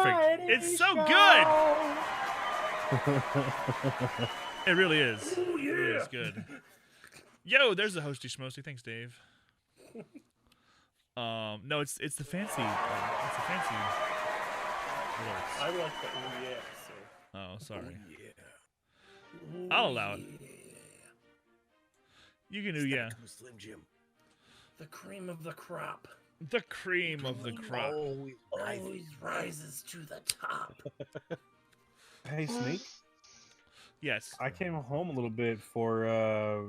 perfect. It's so good. It really is. Oh, yeah. It really is good. Yo, there's the hosty schmosty. Thanks, Dave. No, it's the fancy. It's the fancy. I like the oh yeah. So. Oh, sorry. Oh, yeah. I'll allow it. You can do yeah. Slim Jim. The cream of the crop. The cream of the crop. Always rises to the top. Hey, Sneak. Yes. I came home a little bit for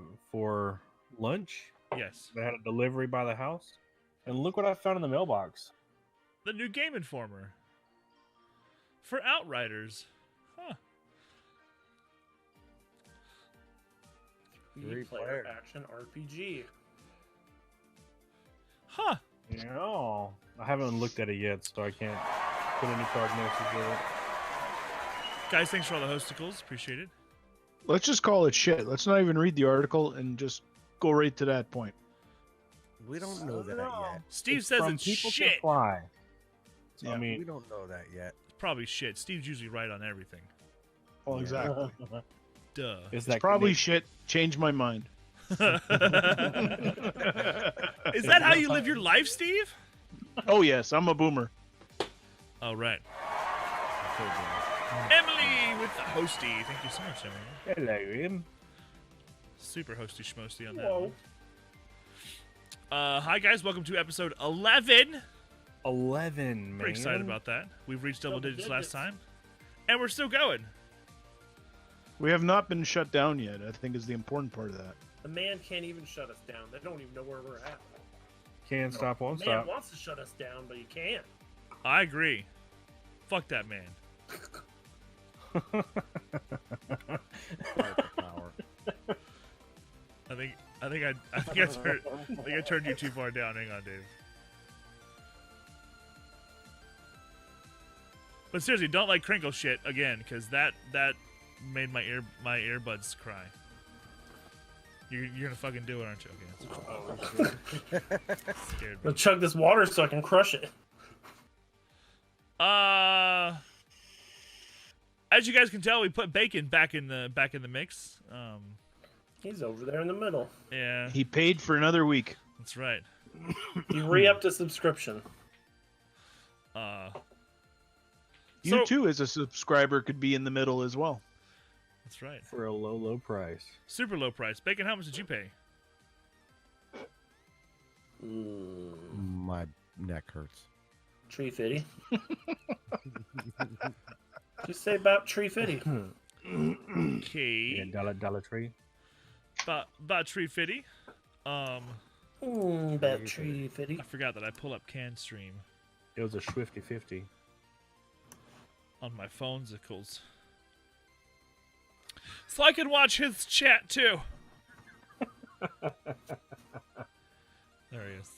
lunch. Yes. They had a delivery by the house, and look what I found in the mailbox. The new Game Informer. For Outriders. Huh. Player action RPG. Huh. Yeah, I haven't looked at it yet, so I can't put any prognosis with it. Guys, thanks for all the hosticles. Appreciate it. Let's just call it shit. Let's not even read the article and just go right to that point. We don't know that yet. Steve says From it's people to shit. fly. Yeah, I mean, We don't know that yet. It's probably shit. Steve's usually right on everything. Well, exactly. Duh. it's It's probably shit. Change my mind. Is that how you live your life, Steve? Oh, yes. I'm a boomer. Oh, right. Emily with the hosty. Thank you so much, Emily. Hello, Em. Super hosty schmosty on that Whoa. one. Hi, guys. Welcome to episode 11. 11, man. Pretty excited about that. We've reached double digits last digits. time. And we're still going. We have not been shut down yet, I think is the important part of that. The man can't even shut us down. They don't even know where we're at. Can't stop, won't The man stop. wants to shut us down, but he can't. I agree. Fuck that man. I think I turned you too far down. Hang on, Dave. But seriously, don't like crinkle shit again, because that made my earbuds cry. You're gonna fucking do it, aren't you? Okay, that's scared me. I'll chug this water so I can crush it. As you guys can tell, we put bacon back in the mix. He's over there in the middle. Yeah, He paid for another week. that's right. He re-upped a subscription. You So- too, as a subscriber, could be in the middle as well. That's right. For a low, low price. Super low price. Bacon, how much did you pay? My neck hurts. Tree fitty. Just say about tree fitty. Okay. Yeah, Dollar Tree. About tree fitty. About tree fitty. I forgot that I pull up Can Stream It was a Swifty 50. on my phone-zicles. So I can watch his chat too. There he is.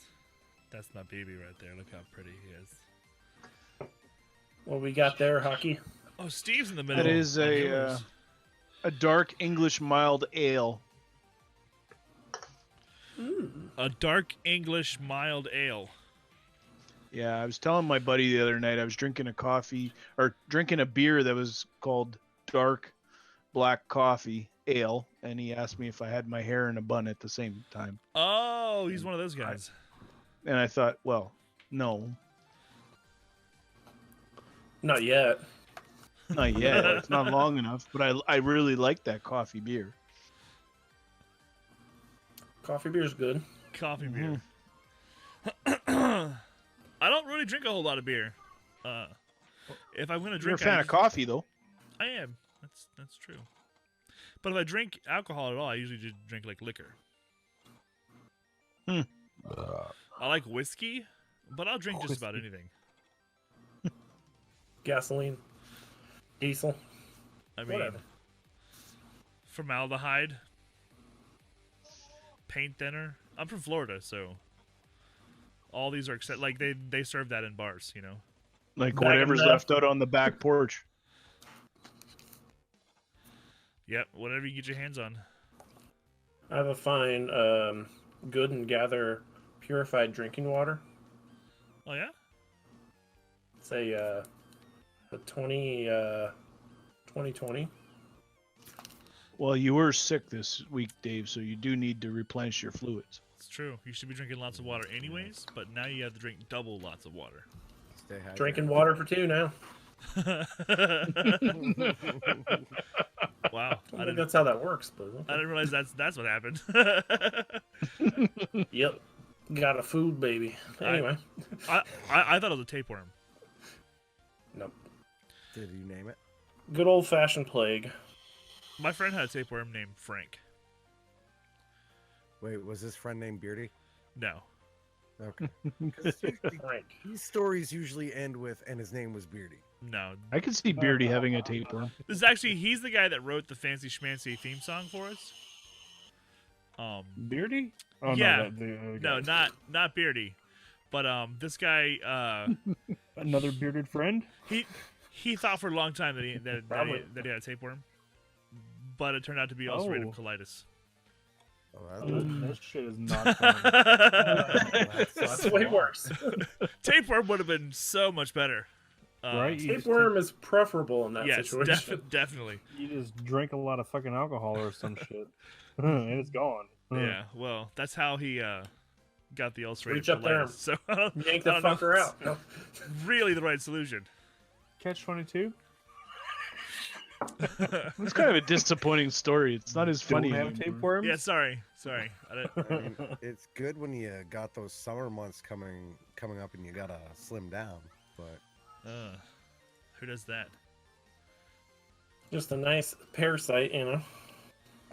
That's my baby right there. Look how pretty he is. What we got there, Hockey? Oh, Steve's in the middle. That is on a yours. dark English mild ale. A dark English mild ale. Yeah, I was telling my buddy the other night I was drinking a beer that was called dark black coffee ale, and he asked me if I had my hair in a bun at the same time. Oh, he's one of those guys. And I thought, well, no, Not yet. not yet. It's not long enough, but I really like that coffee beer. Coffee beer's good. Coffee beer. I don't really drink a whole lot of beer. If I'm gonna You're a drink, fan of coffee, though. I am. That's true. But if I drink alcohol at all, I usually just drink like liquor. I like whiskey, but I'll drink just about anything. Gasoline. Diesel. I mean, Whatever. formaldehyde, paint thinner. I'm from Florida, so all these are like they serve that in bars, you know. Like Back whatever's in the- left out on the back porch. Yep, whatever you get your hands on. I have a fine Good and Gather purified drinking water. Oh yeah. It's a The 2020. Well, you were sick this week, Dave, so you do need to replenish your fluids. It's true. You should be drinking lots of water anyways, but now you have to drink double lots of water. Stay hydrated. Drinking water for 2 now. Wow. I think that's how that works, but I didn't realize that's what happened. yep. Got a food baby. Anyway. I thought it was a tapeworm. Nope. Did you name it? Good old fashioned plague. My friend had a tapeworm named Frank. Wait, was his friend named Beardy? No. Okay. 'Cause usually- Frank. these stories usually end with, and his name was Beardy. No. I could see Beardy having a tapeworm. This is actually, he's the guy that wrote the Fancy Schmancy theme song for us. Beardy? Oh, Yeah. No, the other No, guy. not Beardy. But this guy Another bearded friend? he thought for a long time that he had a tapeworm. But it turned out to be ulcerative Oh. colitis. Oh, That shit is not fun. That's way worse. Tapeworm would have been so much better. Right? You just Tapeworm is preferable in that Yes, situation. definitely. You just drink a lot of fucking alcohol or some shit. And it's gone. Yeah, well, that's how he got the ulcerative Reach up there. colitis. So I don't Yank the know if fucker it's out. No. really the right solution. Catch 22? It's kind of a disappointing story. It's not as funny. Don't have anymore. tapeworms? Yeah, sorry. I didn't, I mean, it's good when you got those summer months coming up and you gotta slim down, but who does that? Just a nice parasite, you know.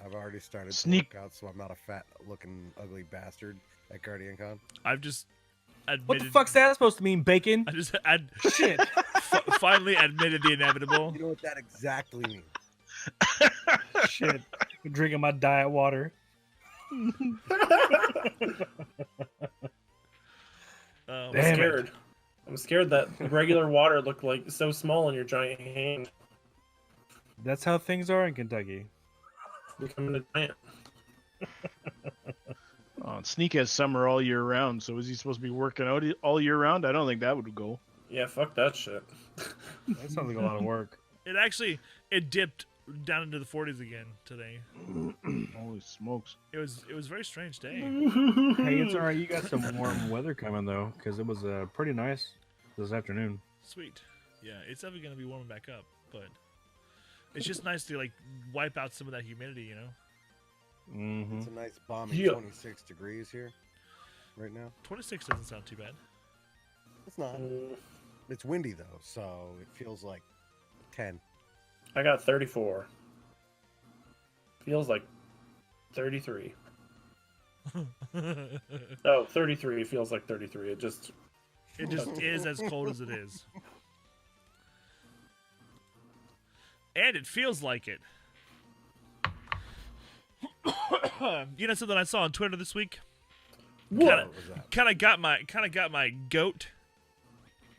I've already started Sneak- to work out, so I'm not a fat looking ugly bastard at Guardian Con. I've just admitted. What the fuck's that supposed to mean, bacon? I just Shit. finally admitted the inevitable. You know what that exactly means? Shit. I'm drinking my diet water. I'm Um, Damn it. scared. I'm scared that regular water looked like so small in your giant hand. That's how things are in Kentucky. Becoming a giant. Oh, Sneak has summer all year round, so is he supposed to be working out all year round? I don't think that would go. Yeah, fuck that shit. That sounds like a lot of work. it dipped down into the 40s again today. Holy smokes. It was a very strange day. Hey, it's alright. You got some warm weather coming, though, because it was pretty nice this afternoon. Sweet. Yeah, it's definitely gonna be warming back up, but it's just nice to like wipe out some of that humidity, you know. Mm-hmm. It's a nice balmy Yeah. 26 degrees here right now. 26 doesn't sound too bad. It's not. It's windy though, so it feels like 10. I got 34. Feels like 33. Oh, 33 feels like 33. It just is as cold as it is. And it feels like it. You know something I saw on Twitter this week? what? What was that? Kind of got my goat,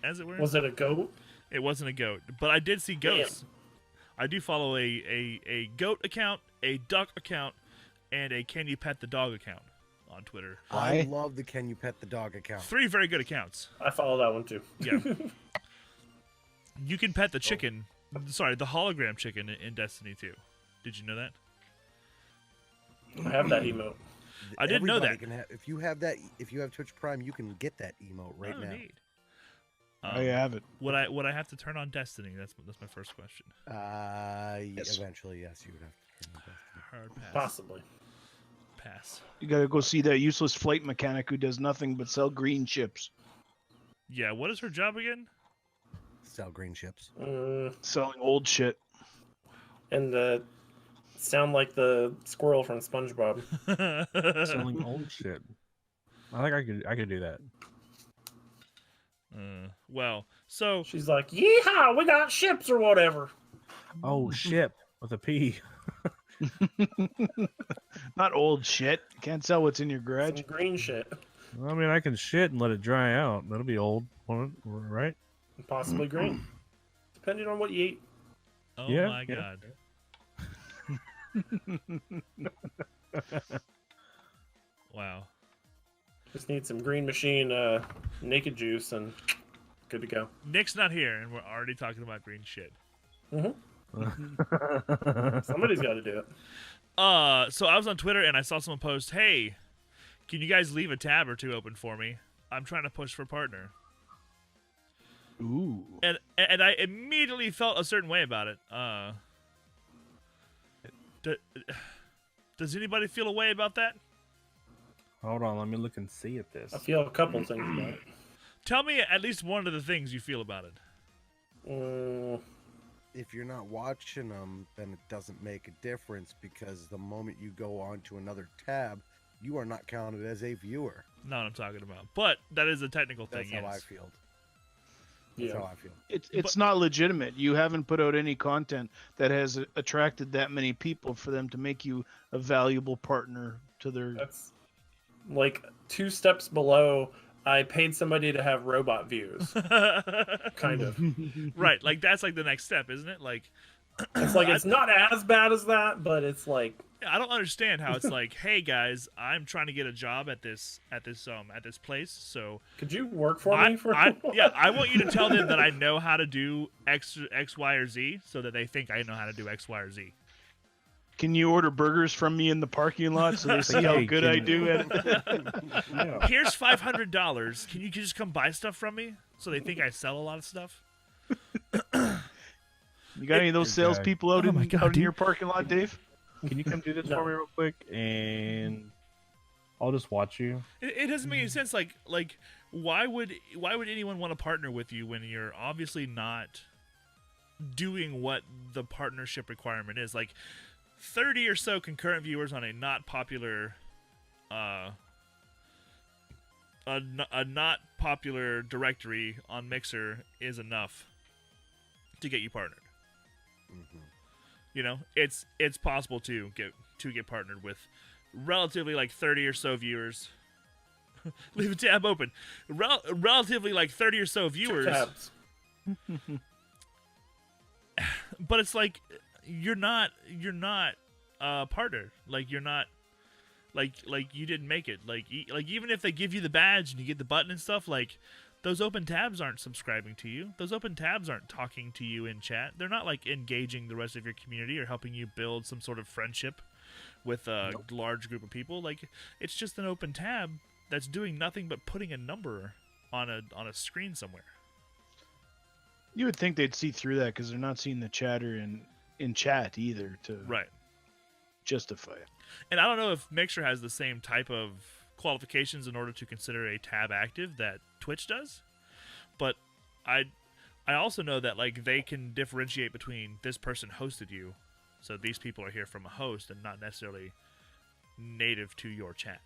as it were. Was it a goat? It wasn't a goat, but I did see goats. I do follow a goat account, a duck account, and a Can You Pet the Dog account on Twitter. I love the Can You Pet the Dog account. 3 very good accounts. I follow that one too. Yeah. You can pet the chicken. Sorry, the hologram chicken in Destiny 2. Did you know that? I have that emote. I didn't know Everybody that. Can have, if you have that, if you have Twitch Prime, you can get that emote right Oh, now. neat. I have it. Would I have to turn on Destiny? That's my first question. Yes. Eventually, yes, you would have to. Turn on Destiny. Hard pass. Possibly. Pass. You gotta go see that useless flight mechanic who does nothing but sell green chips. Yeah. What is her job again? Sell green chips. Selling old shit. And sound like the squirrel from SpongeBob. Selling old shit. I think I could do that. Well, so She's like, yeehaw, we got ships or whatever. Oh, ship with a P. Not old shit. Can't sell what's in your Some garage. green shit. I mean, I can shit and let it dry out. That'll be old, won't it? Right? Possibly green. Depending on what you eat. oh Yeah, my yeah. god. Wow. Just need some green machine naked juice and Good to go. Nick's not here, and we're already talking about green shit. Somebody's got to do it. So I was on Twitter and I saw someone post, "Hey, can you guys leave a tab or two open for me? I'm trying to push for partner." Ooh. And I immediately felt a certain way about it. Does anybody feel a way about that? Hold on, let me look and see at this. I feel a couple things about it. Tell me at least one of the things you feel about it. If you're not watching them, then it doesn't make a difference because the moment you go on to another tab, you are not counted as a viewer. Not what I'm talking about. But that is a technical thing. That's how I yes. feel. That's how I feel. It's not legitimate. You haven't put out any content that has attracted that many people for them to make you a valuable partner to their. That's like 2 steps below. I paid somebody to have robot views. Kind of. Right, like that's like the next step, isn't it? Like It's like it's not as bad as that, but it's like I don't understand how it's like, hey guys, I'm trying to get a job at this place, so could you work for me for I want you to tell them that I know how to do X, Y, or Z, so that they think I know how to do X, Y, or Z. Can you order burgers from me in the parking lot so they see how Hey, good I do at it? Yeah. Here's $500. Can you just come buy stuff from me, so they think I sell a lot of stuff? You got any of those salespeople out in your parking lot, Dave? Can you come do this for me real quick? And I'll just watch you. It doesn't make any sense. Like why would anyone want to partner with you when you're obviously not doing what the partnership requirement is? Like 30 or so concurrent viewers on a not popular directory on Mixer is enough to get you partnered. You know, it's possible to get partnered with relatively like 30 or so viewers. Leave a tab open. Relatively like 30 or so viewers. tabs. But it's like you're not partnered. Like you're not like you didn't make it. Like even if they give you the badge and you get the button and stuff, like those open tabs aren't subscribing to you. Those open tabs aren't talking to you in chat. They're not like engaging the rest of your community or helping you build some sort of friendship with a large group of people. Like it's just an open tab that's doing nothing but putting a number on a screen somewhere. You would think they'd see through that because they're not seeing the chatter in chat either to justify it. And I don't know if Mixer has the same type of qualifications in order to consider a tab active that Twitch does, but I also know that like they can differentiate between this person hosted you, so these people are here from a host and not necessarily native to your chat.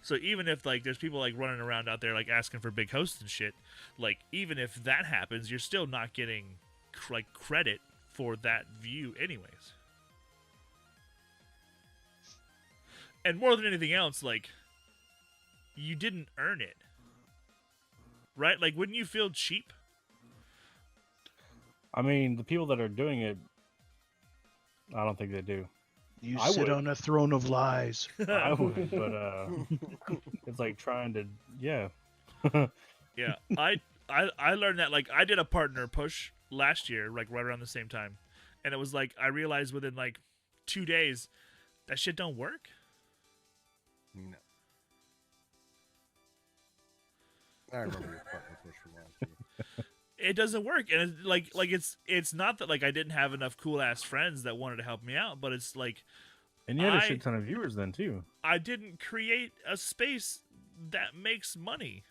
So even if like there's people like running around out there like asking for big hosts and shit, like even if that happens, you're still not getting like credit for that view anyways. And more than anything else, like, you didn't earn it. Right? Like, wouldn't you feel cheap? I mean, the people that are doing it, I don't think they do. You I sit would. on a throne of lies. I would, but it's like trying to, yeah. Yeah. I learned that, like, I did a partner push last year, like, right around the same time. And it was like, I realized within, like, 2 days, that shit don't work. No. I remember your partner push from last year. It doesn't work, and it's not that like I didn't have enough cool ass friends that wanted to help me out, but it's like, And you had a shit ton of viewers then too. I didn't create a space that makes money.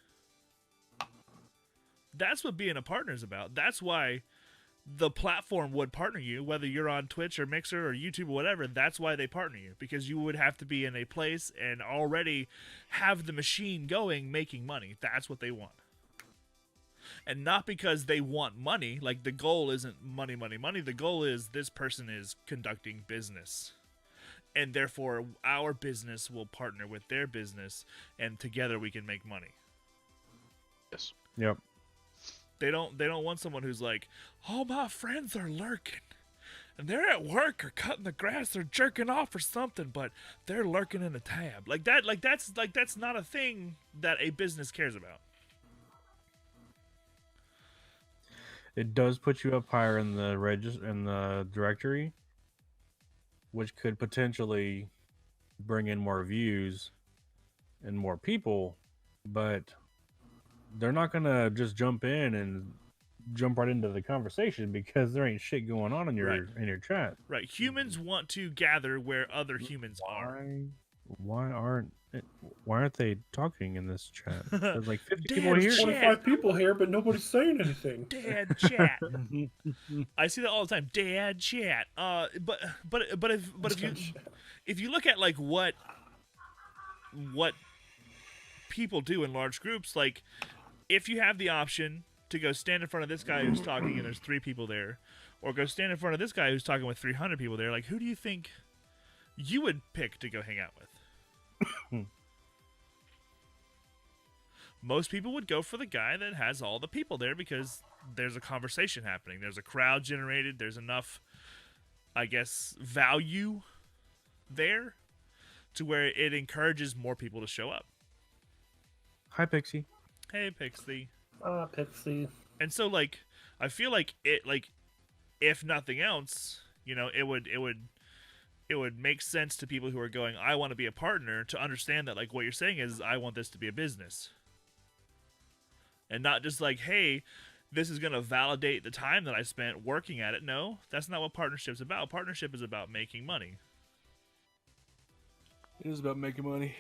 That's what being a partner is about. That's why the platform would partner you, whether you're on Twitch or Mixer or YouTube or whatever. That's why they partner you, because you would have to be in a place and already have the machine going, making money. That's what they want. And not because they want money. Like, the goal isn't money, money, money. The goal is this person is conducting business. And therefore, our business will partner with their business, and together we can make money. Yes. Yep. They don't want someone who's like, all my friends are lurking. And they're at work or cutting the grass or jerking off or something, but they're lurking in a tab. That's not a thing that a business cares about. It does put you up higher in the in the directory, which could potentially bring in more views and more people, but they're not gonna just jump in and jump right into the conversation because there ain't shit going on in your chat. Right. Humans want to gather where other humans are. Why aren't they talking in this chat? There's like 50 Damn people here. shit. 25 people here, but nobody's saying anything. Dad chat. I see that all the time. Dad chat. But if you look at like what people do in large groups, like if you have the option to go stand in front of this guy who's talking and there's 3 people there, or go stand in front of this guy who's talking with 300 people there, like who do you think you would pick to go hang out with? Most people would go for the guy that has all the people there because there's a conversation happening. There's a crowd generated. There's enough, I guess, value there to where it encourages more people to show up. Hi, Pixie. Hey, Pixie. Pixie. And so, like, I feel like it, like, if nothing else, you know, it would make sense to people who are going, I want to be a partner, to understand that, like, what you're saying is, I want this to be a business. And not just like, hey, this is going to validate the time that I spent working at it. No, that's not what partnership's about. Partnership is about making money. It is about making money.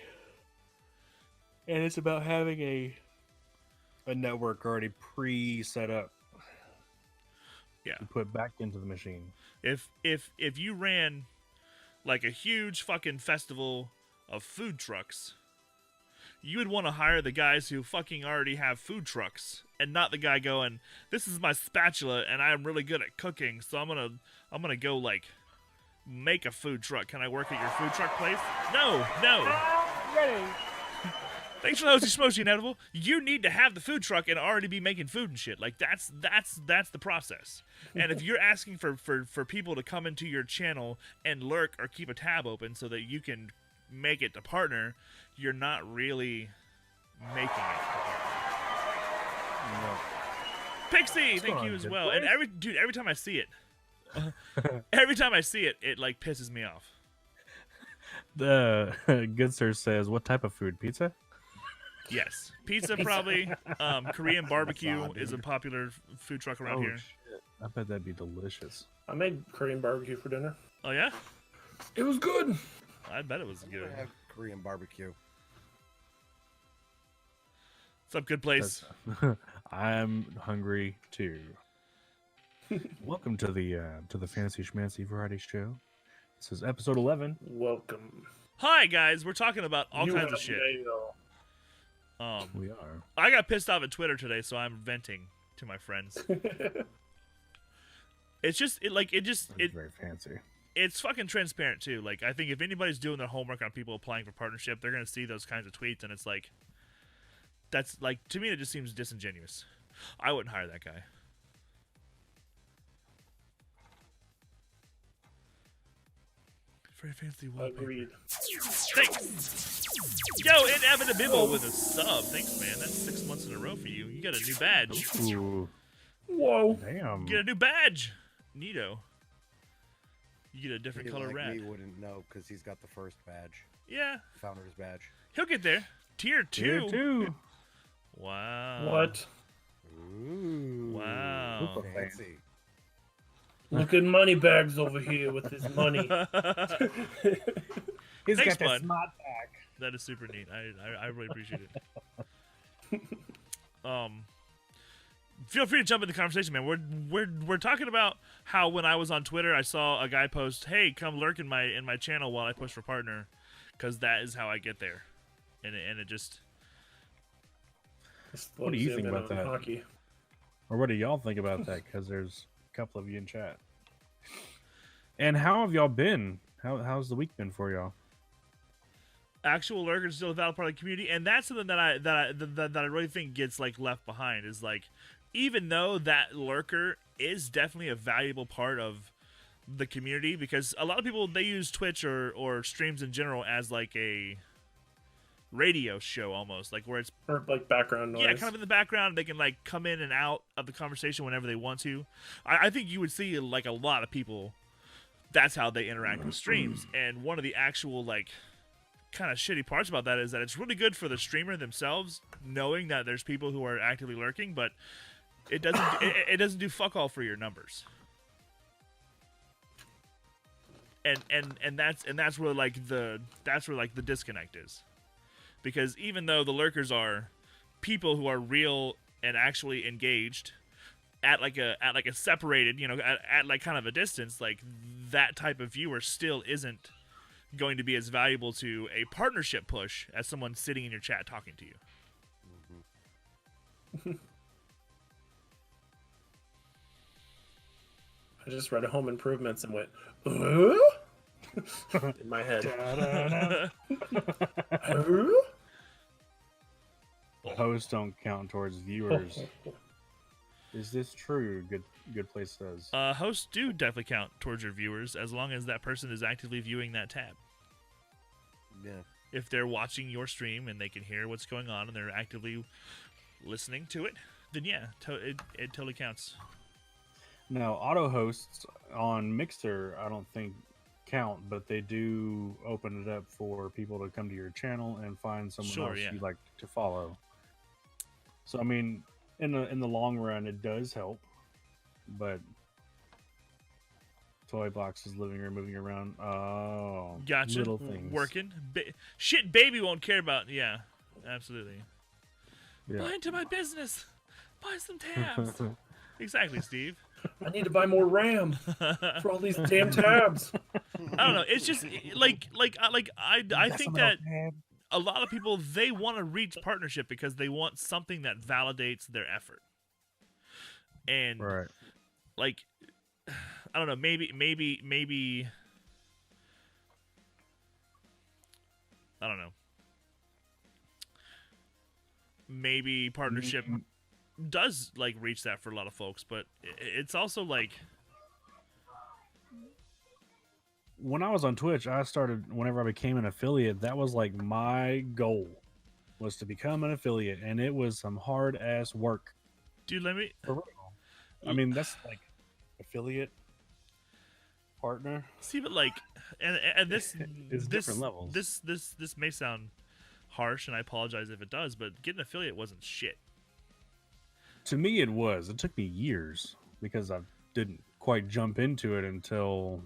And it's about having a network already pre-set up. Yeah. To put back into the machine. If you ran like a huge fucking festival of food trucks, you would want to hire the guys who fucking already have food trucks, and not the guy going, this is my spatula and I'm really good at cooking, so I'm gonna go like make a food truck. Can I work at your food truck place? No. Ready. Thanks for the hosting Schmozy Inevitable. You need to have the food truck and already be making food and shit. Like that's the process. And if you're asking for people to come into your channel and lurk or keep a tab open so that you can make it to partner, you're not really making it. No. Pixie, thank you as well. And every time I see it, it like pisses me off. The good sir says, what type of food? Pizza? Yes, pizza probably. Korean barbecue is a popular food truck around here. Shit. I bet that'd be delicious. I made Korean barbecue for dinner. Oh yeah, It was good. I bet it was good. I have Korean barbecue. What's up, good place? I'm hungry too. Welcome to the Fancy Schmancy Variety Show. This is episode 11. Welcome. Hi guys, we're talking about all You kinds of have shit. mail. We are. I got pissed off at Twitter today, so I'm venting to my friends. It's just It's very fancy. it's fucking transparent too. Like I think if anybody's doing their homework on people applying for partnership, they're gonna see those kinds of tweets, and it's like, that's like, to me it just seems disingenuous. I wouldn't hire that guy. Very fancy wallpaper. Agreed. Thanks. Yo, Inevitable with a sub. Thanks, man. That's 6 months in a row for you. You got a new badge. Ooh, Whoa. damn. You get a new badge. Neato. You get a different color like rat. me wouldn't know because he's got the first badge, Yeah, founder's badge. he'll get there. Tier 2. Tier 2. Wow. What? Ooh. Wow. Fancy. Look at Moneybags over here with his money. He's Thanks, got the bud. smart pack. That is super neat. I really appreciate it. Feel free to jump in the conversation, man. We're talking about how when I was on Twitter, I saw a guy post, "Hey, come lurk in my channel while I push for partner," because that is how I get there, and it just. What do you Slows think him in about on that? Hockey. Or what do y'all think about that? Because there's a couple of you in chat. And how have y'all been? How's the week been for y'all? Actual lurkers still a valid part of the community, and that's something that I really think gets like left behind. Is like, even though that lurker is definitely a valuable part of the community, because a lot of people, they use Twitch or streams in general as like radio show almost, like where it's Or like background noise. yeah, kind of in the background. They can like come in and out of the conversation whenever they want to. I think you would see like a lot of people. That's how they interact with streams. And one of the actual like kind of shitty parts about that is that it's really good for the streamer themselves, knowing that there's people who are actively lurking, but it doesn't it doesn't do fuck all for your numbers. And that's where like the disconnect is. Because even though the lurkers are people who are real and actually engaged at like a separated, you know, at like kind of a distance, like that type of viewer still isn't going to be as valuable to a partnership push as someone sitting in your chat talking to you. I just read Home Improvements and went, in my head. Hosts don't count towards viewers. Is this true? Good place says. Hosts do definitely count towards your viewers as long as that person is actively viewing that tab. Yeah. If they're watching your stream and they can hear what's going on and they're actively listening to it, then yeah, it totally counts. Now, auto hosts on Mixer, I don't think count, but they do open it up for people to come to your channel and find someone else you'd like to follow. So, I mean, in the long run, it does help, but toy boxes, living room, moving around. Oh, gotcha. Little things working. Shit, baby won't care about. Yeah, absolutely. Yeah. Buy into my business. Buy some tabs. Exactly, Steve. I need to buy more RAM for all these damn tabs. I don't know. It's just I think that a lot of people, they want to reach partnership because they want something that validates their effort. And right. Like, I don't know, maybe I don't know. Maybe partnership does like reach that for a lot of folks, but it's also like when I was on Twitch, I started whenever I became an affiliate, that was like my goal was to become an affiliate, and it was some hard ass work. Dude, let me I mean, that's like affiliate partner. see, but like and this It's different levels. This may sound harsh, and I apologize if it does, but getting an affiliate wasn't shit. To me, it was. It took me years because I didn't quite jump into it until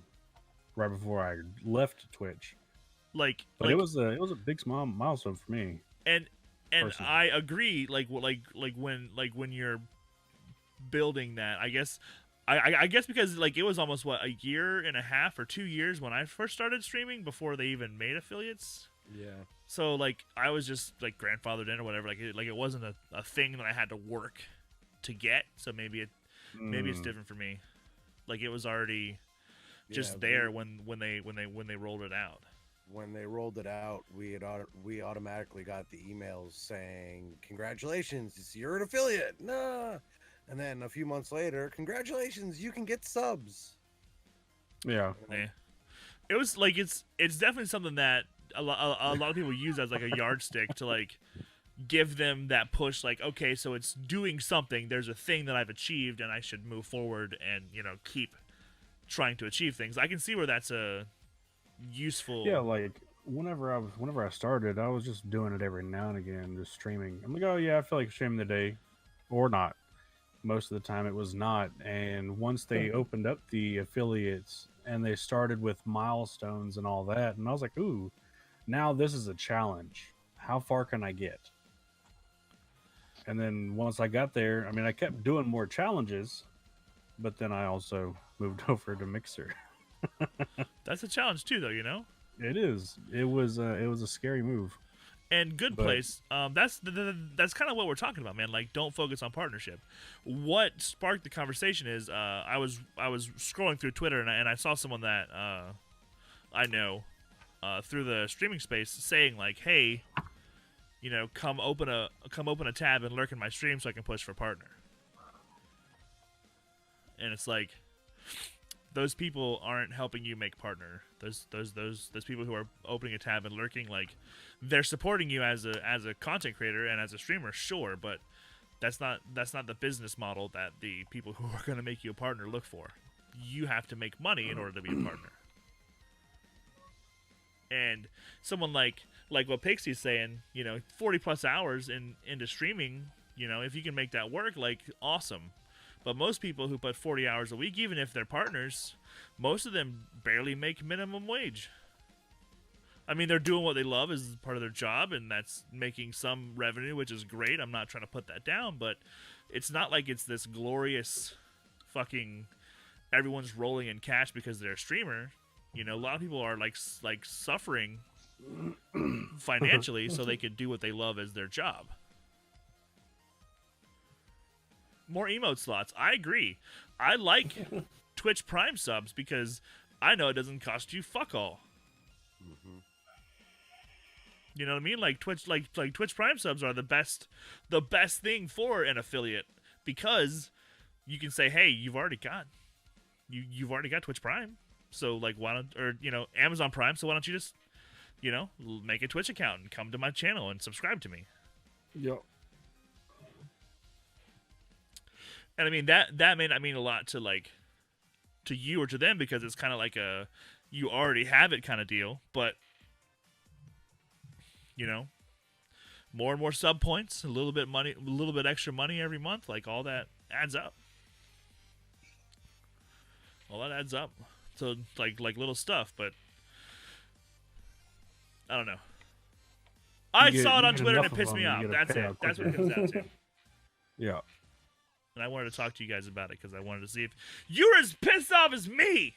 right before I left Twitch. But it was a big small milestone for me. And personally. I agree. Like when you're building that, I guess because like it was almost a year and a half or 2 years when I first started streaming before they even made affiliates. Yeah. So like I was just like grandfathered in or whatever. Like it wasn't a thing that I had to work to get. So maybe it's different for me. Like it was already just there when they rolled it out. When they rolled it out, we automatically got the emails saying, "Congratulations, you're an affiliate." Nah. And then a few months later, "Congratulations, you can get subs." Yeah. Yeah. It was like it's definitely something that a lot of people use as like a yardstick to like give them that push, like, okay, so it's doing something. There's a thing that I've achieved, and I should move forward and keep trying to achieve things. I can see where that's a useful. Yeah, like whenever I started, I was just doing it every now and again, just streaming. I'm like, oh yeah, I feel like streaming today, or not. Most of the time, it was not. And once they opened up the affiliates and they started with milestones and all that, and I was like, ooh, now this is a challenge. How far can I get? And then once I got there, I mean, I kept doing more challenges, but then I also moved over to Mixer. That's a challenge too, though. It is. It was a scary move. And good place. That's kind of what we're talking about, man. Like, don't focus on partnership. What sparked the conversation is I was scrolling through Twitter and I saw someone that I know through the streaming space saying like, hey, come open a tab and lurk in my stream so I can push for partner. And it's like those people aren't helping you make partner. Those people who are opening a tab and lurking, like, they're supporting you as a content creator and as a streamer, sure, but that's not the business model that the people who are going to make you a partner look for. You have to make money in order to be a partner. And someone like what Pixie's saying, 40 plus hours into streaming, if you can make that work, like, awesome. But most people who put 40 hours a week, even if they're partners, most of them barely make minimum wage. I mean, they're doing what they love as part of their job, and that's making some revenue, which is great. I'm not trying to put that down, but it's not like it's this glorious fucking everyone's rolling in cash because they're a streamer. A lot of people are like suffering financially so they could do what they love as their job. More emote slots. I agree. I like Twitch Prime subs because I know it doesn't cost you fuck all. Mm-hmm. You know what I mean? Like Twitch Prime subs are the best thing for an affiliate because you can say, hey, you've already got Twitch Prime. So, like, why don't, or, Amazon Prime, so why don't you just, make a Twitch account and come to my channel and subscribe to me? Yep. And I mean, that may not mean a lot to, like, to you or to them because it's kind of like a, you already have it kind of deal, but, more and more sub points, a little bit extra money every month, like, all that adds up. All that adds up. So, like little stuff, but I don't know. I saw it on Twitter and it pissed me off. That's it. That's what it comes down to. Yeah. And I wanted to talk to you guys about it because I wanted to see if you were as pissed off as me.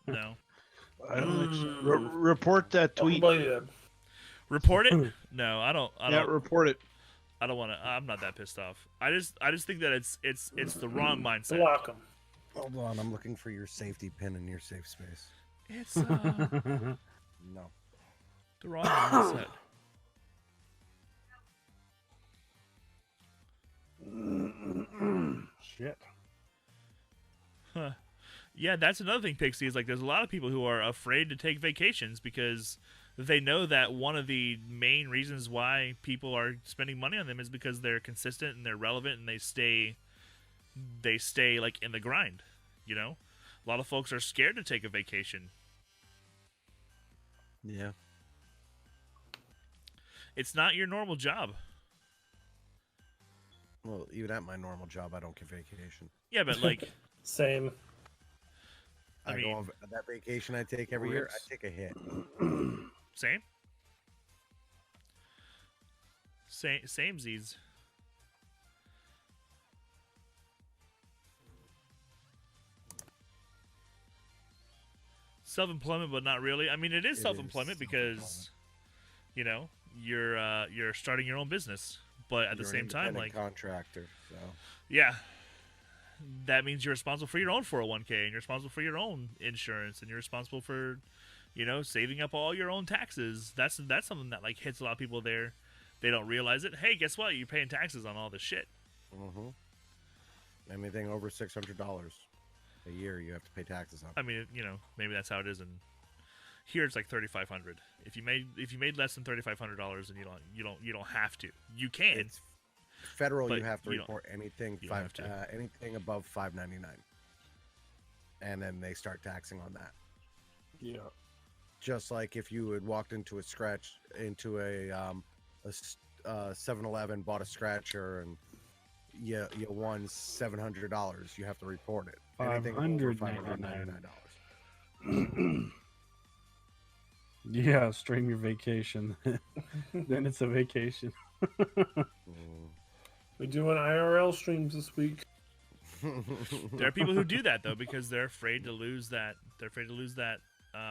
No. Report that tweet. Report it? No, I don't. Yeah, report it. I don't want to. I'm not that pissed off. I just think that it's the wrong mindset. Block 'em. Hold on, I'm looking for your safety pin in your safe space. It's No. the wrong mindset. Shit. Huh. Yeah, that's another thing, Pixie, is like there's a lot of people who are afraid to take vacations because they know that one of the main reasons why people are spending money on them is because they're consistent and they're relevant and they stay like in the grind, A lot of folks are scared to take a vacation. Yeah. It's not your normal job. Well, even at my normal job, I don't get vacation. Yeah, but like Same. I I mean- go on that vacation I take every year. I take a hit. same Z's. Self-employment, but not really. I mean, it is It self-employment is because, you're starting your own business, but at the You're an same time, independent like, contractor. So yeah, that means you're responsible for your own 401k, and you're responsible for your own insurance, and you're responsible for, saving up all your own taxes. That's something that like hits a lot of people there. They don't realize it. Hey, guess what? You're paying taxes on all this shit. mm-hmm. Anything over $600 a year, you have to pay taxes on. I mean, maybe that's how it is, and here it's like $3,500. If you made less than $3,500, and you don't have to. You can. It's federal. But You have to you don't- report anything you don't have to. anything above $5.99, and then they start taxing on that. Yeah. Just like if you had walked into a 7-Eleven, bought a scratcher, and you won $700, you have to report it. Anything over $599. Yeah, stream your vacation. Then it's a vacation. We doing IRL streams this week. There are people who do that though because they're afraid to lose that. They're afraid to lose that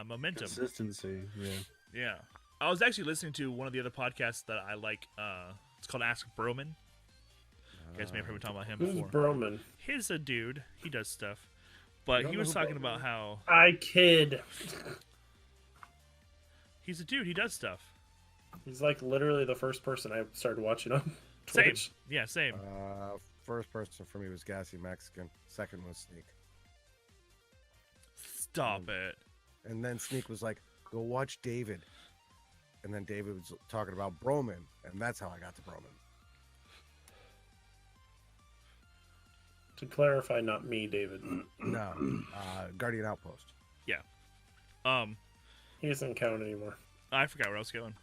momentum. Consistency. Yeah. Yeah. I was actually listening to one of the other podcasts that I like. It's called Ask Broman. You guys may have heard me talk about him Who's before. Broman? He's a dude. He does stuff. But don't he know was who talking Broman about is. how I kid. he's a dude. He does stuff. He's like literally the first person I started watching on Same. Twitch. Yeah, same. First person for me was Gassy Mexican. Second was Sneak. Stop it. And then Sneak was like, go watch David. And then David was talking about Broman. And that's how I got to Broman. To clarify, not me, David. No. Guardian Outpost. He doesn't count anymore. I forgot where I was going.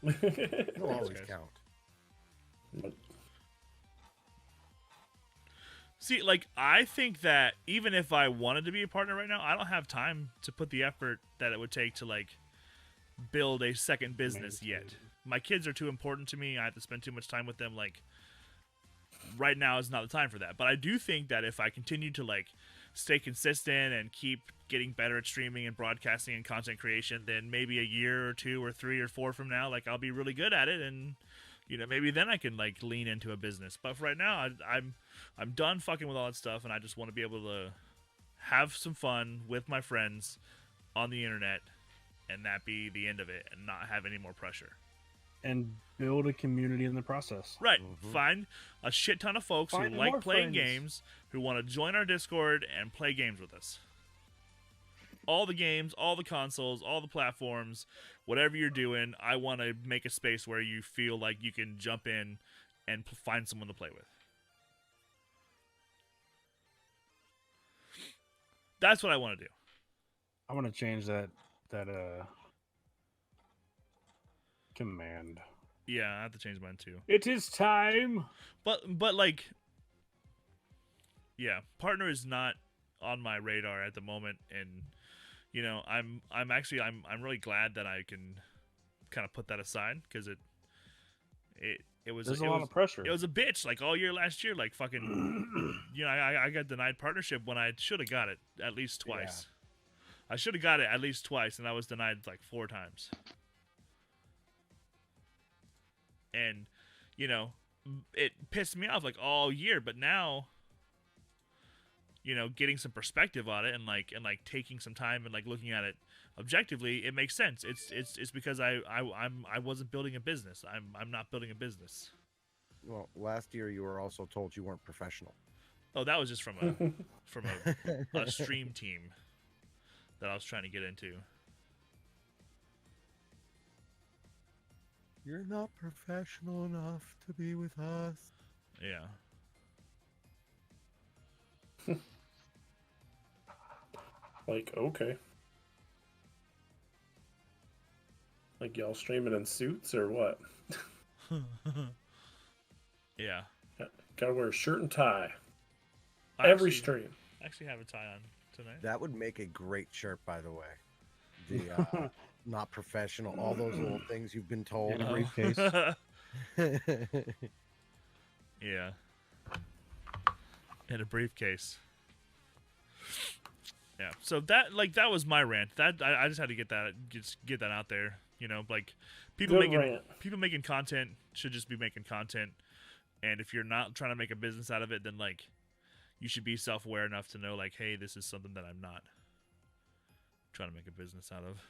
He'll always guys. count. See, like, I think that even if I wanted to be a partner right now, I don't have time to put the effort that it would take to, like, build a second business yet. My kids are too important to me. I have to spend too much time with them. Like, right now is not the time for that. But I do think that if I continue to, like, stay consistent and keep getting better at streaming and broadcasting and content creation, then maybe a year or 2 or 3 or 4 from now, like, I'll be really good at it, and you know, maybe then I can, like, lean into a business. But for right now, I'm done fucking with all that stuff, and I just want to be able to have some fun with my friends on the internet, and that be the end of it, and not have any more pressure. And build a community in the process. Right. Find a shit ton of folks Find who like more playing friends. games, who want to join our Discord and play games with us. All the games, all the consoles, all the platforms, whatever you're doing, I want to make a space where you feel like you can jump in and find someone to play with. That's what I want to do. I want to change that command. Yeah, I have to change mine too. It is time. But like, yeah, partner is not on my radar at the moment, and you know, I'm really glad that I can kind of put that aside, because it was There's a it lot was, of pressure. It was a bitch, like, all year last year, like, fucking, you know, I got denied partnership when I should have got it at least twice. I should have got it at least twice, and I was denied like 4 times. And, you know, it pissed me off like all year, but now, you know, getting some perspective on it and taking some time and like looking at it objectively, it makes sense. It's because I wasn't building a business. I'm not building a business. Well, last year you were also told you weren't professional. Oh, that was just from a stream team that I was trying to get into. You're not professional enough to be with us. Yeah. Like, okay. Like, y'all streaming in suits or what? Yeah. Gotta wear a shirt and tie. I Every actually- stream. I actually have a tie on tonight. That would make a great shirt, by the way. The not professional, all those little things you've been told. In a briefcase. Yeah. In a briefcase. Yeah. So that was my rant. That I just had to get that out there. You know, like, people Good rant. making content should just be making content, and if you're not trying to make a business out of it, then like, you should be self-aware enough to know, like, hey, this is something that I'm not trying to make a business out of.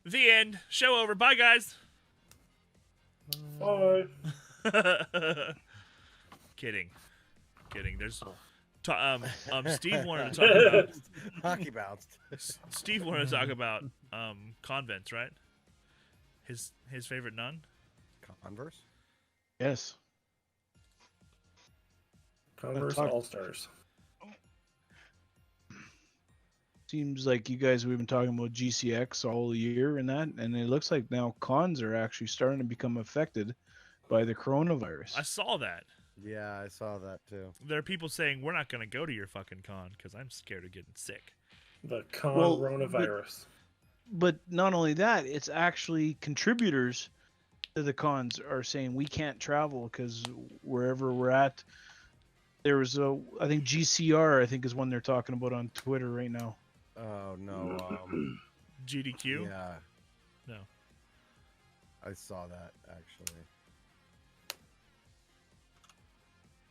The end. Show over. Bye, guys. Bye. Kidding. There's Steve wanted to talk about Hockey bounced. Steve wanted to talk about convents, right? His favorite nun. Converse? Yes. Converse talk- All-Stars. Seems like you guys have been talking about GCX all year and that, and it looks like now cons are actually starting to become affected by the coronavirus. I saw that. Yeah, I saw that too. There are people saying we're not going to go to your fucking con because I'm scared of getting sick. The Well, coronavirus. But not only that, it's actually contributors to the cons are saying we can't travel because wherever we're at, there was I think GCR, I think, is one they're talking about on Twitter right now. Oh no. GDQ? Yeah, No. I saw that actually.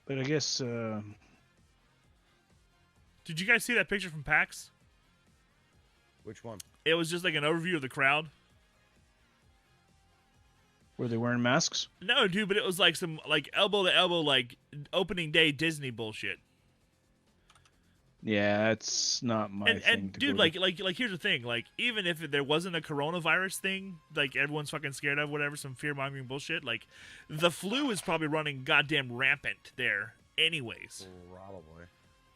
But I guess Did you guys see that picture from PAX? Which one? It was just like an overview of the crowd. Were they wearing masks? No, dude, but it was like some like elbow to elbow like opening day Disney bullshit. Yeah, it's not my thing. And dude, like here's the thing, like even if there wasn't a coronavirus thing, like everyone's fucking scared of, whatever, some fear mongering bullshit, like the flu is probably running goddamn rampant there, anyways. Probably.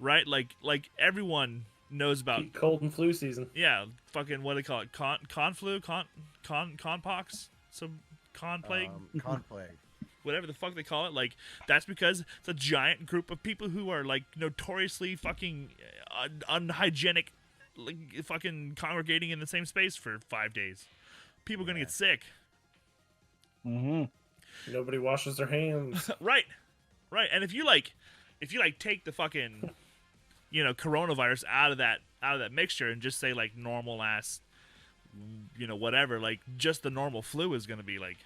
Right? Like everyone knows about Peak cold and flu season. yeah, fucking what do they call it? Con flu, con pox, some con plague. Con plague. Whatever the fuck they call it, like that's because it's a giant group of people who are like notoriously fucking unhygienic, like fucking congregating in the same space for 5 days. People are gonna get sick. Mm-hmm. Nobody washes their hands. Right. And if you take the fucking, coronavirus out of that mixture and just say like normal ass, whatever, like just the normal flu is gonna be like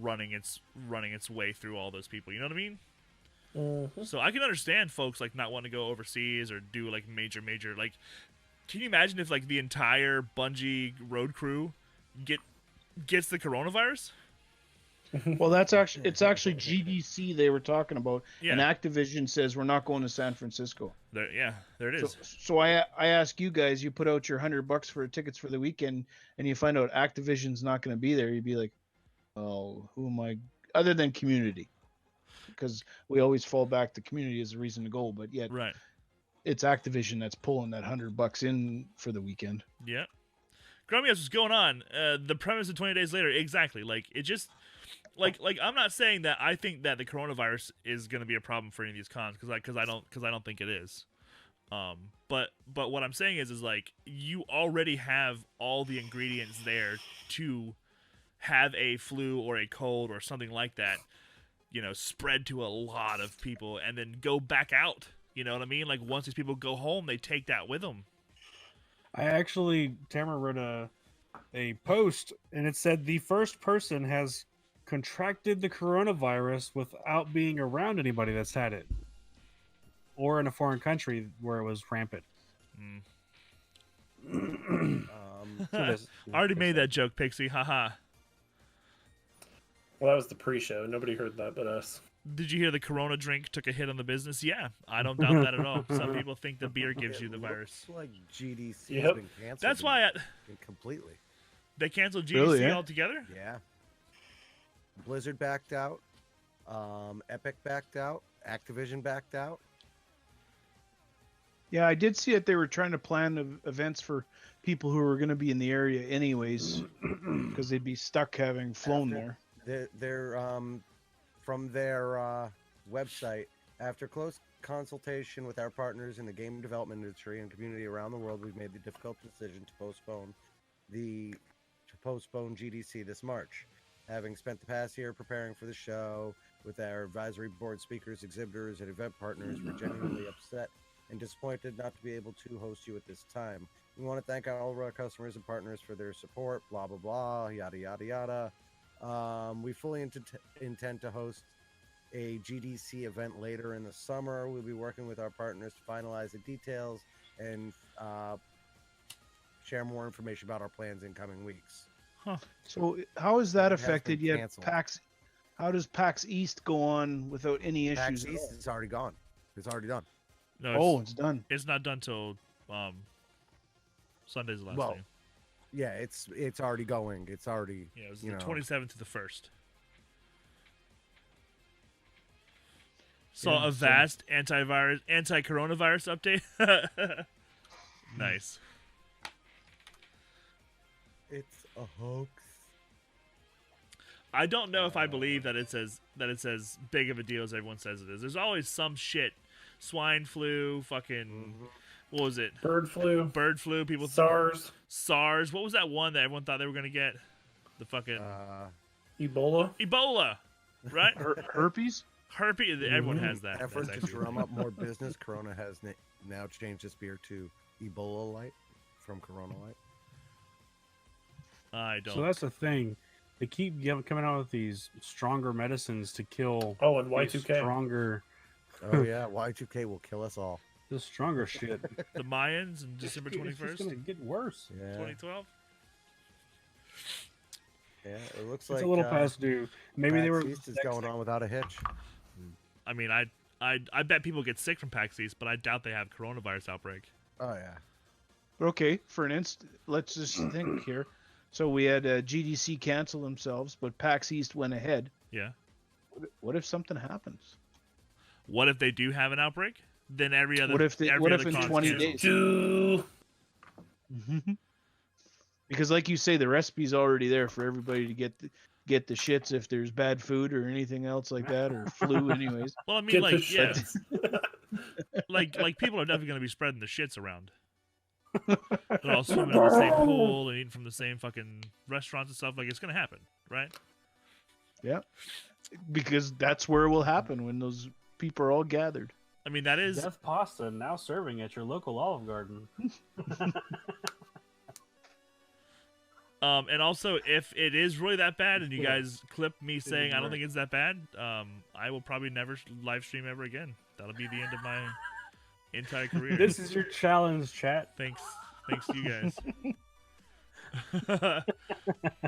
running its way through all those people. You know what I mean? Mm-hmm. So I can understand folks like not wanting to go overseas or do like major like. Can you imagine if like the entire Bungie road crew gets the coronavirus? Well, it's actually GDC they were talking about, Yeah. and Activision says we're not going to San Francisco. There it is. So I ask you guys, you put out your $100 for tickets for the weekend, and you find out Activision's not going to be there. You'd be like, oh, who am I? Other than Community, because we always fall back to Community as a reason to go, but yet Right. it's Activision that's pulling that $100 in for the weekend. Yeah. Grumpy, what's going on? The premise of 20 Days Later, exactly. Like it just. Like I'm not saying that I think that the coronavirus is going to be a problem for any of these cons because I don't think it is. But what I'm saying is like you already have all the ingredients there to have a flu or a cold or something like that, spread to a lot of people and then go back out. You know what I mean? Like once these people go home, they take that with them. Tamara wrote a post and it said the first person has contracted the coronavirus without being around anybody that's had it or in a foreign country where it was rampant. Already made that joke, Pixie. Haha. Well, that was the pre-show. Nobody heard that but us. Did you hear the Corona drink took a hit on the business? Yeah, I don't doubt that at all. Some people think the beer gives you the virus. Looks like GDC Yep. has been canceled. That's why completely. they canceled GDC Really, yeah? altogether. Yeah. Blizzard backed out. Epic backed out. Activision backed out. Yeah, I did see it. They were trying to plan events for people who were going to be in the area anyways, because they'd be stuck having flown there. They're from their website. After close consultation with our partners in the game development industry and community around the world, we've made the difficult decision to postpone GDC this March. Having spent the past year preparing for the show with our advisory board speakers, exhibitors, and event partners, we're genuinely upset and disappointed not to be able to host you at this time. We want to thank all of our customers and partners for their support, blah, blah, blah, yada, yada, yada. We fully intend to host a GDC event later in the summer. We'll be working with our partners to finalize the details and share more information about our plans in coming weeks. So how is that It has affected been yet? canceled. How does PAX East go on without any issues? PAX at East all? is already gone. It's already done. No, It's done. it's not done till Sunday's the last Well, day. yeah, it's already going. It's already Yeah, it was the 27th to the 1st. Saw Yeah, a vast anti-coronavirus update. Nice. It's a hoax. I don't know if I believe that it's as big of a deal as everyone says it is. There's always some shit. Swine flu, fucking what was it? Bird flu. Bird flu, people SARS. SARS. What was that one that everyone thought they were gonna get? The fucking Ebola. Ebola. Right? Herpes? Herpes. Everyone has that. Effort That's to actually- drum up more business. Corona has now changed its beer to Ebola Light from Corona Light. I don't. So that's the thing. They keep coming out with these stronger medicines to kill. Oh, and these Y2K. Stronger, Oh yeah, Y2K will kill us all. the stronger shit. the Mayans on December It's just 21st, gonna get worse. Yeah. 2012. Yeah, it looks It's like a little past due. Maybe they were. PAX East is going on without a hitch. I mean, I bet people get sick from PAX East, but I doubt they have coronavirus outbreak. Oh yeah. Okay, for an instant, let's just think here. So we had GDC cancel themselves, but PAX East went ahead. Yeah. What if something happens? What if they do have an outbreak? Then every other. What if other in con's 20 canceled. days? Do Because, like you say, the recipe's already there for everybody to get the shits if there's bad food or anything else like that, or flu, anyways. Well, I mean, get the like, yeah, shits. like people are definitely going to be spreading the shits around. They're all swimming in the same pool and eating from the same fucking restaurants and stuff. Like, it's going to happen, right? Yeah, because that's where it will happen when those people are all gathered. I mean, that is. Death pasta now serving at your local Olive Garden. And also, if it is really that bad, and you guys clip me saying I don't think it's that bad, I will probably never live stream ever again. That'll be the end of my entire career. This is your challenge, chat. Thanks to you guys.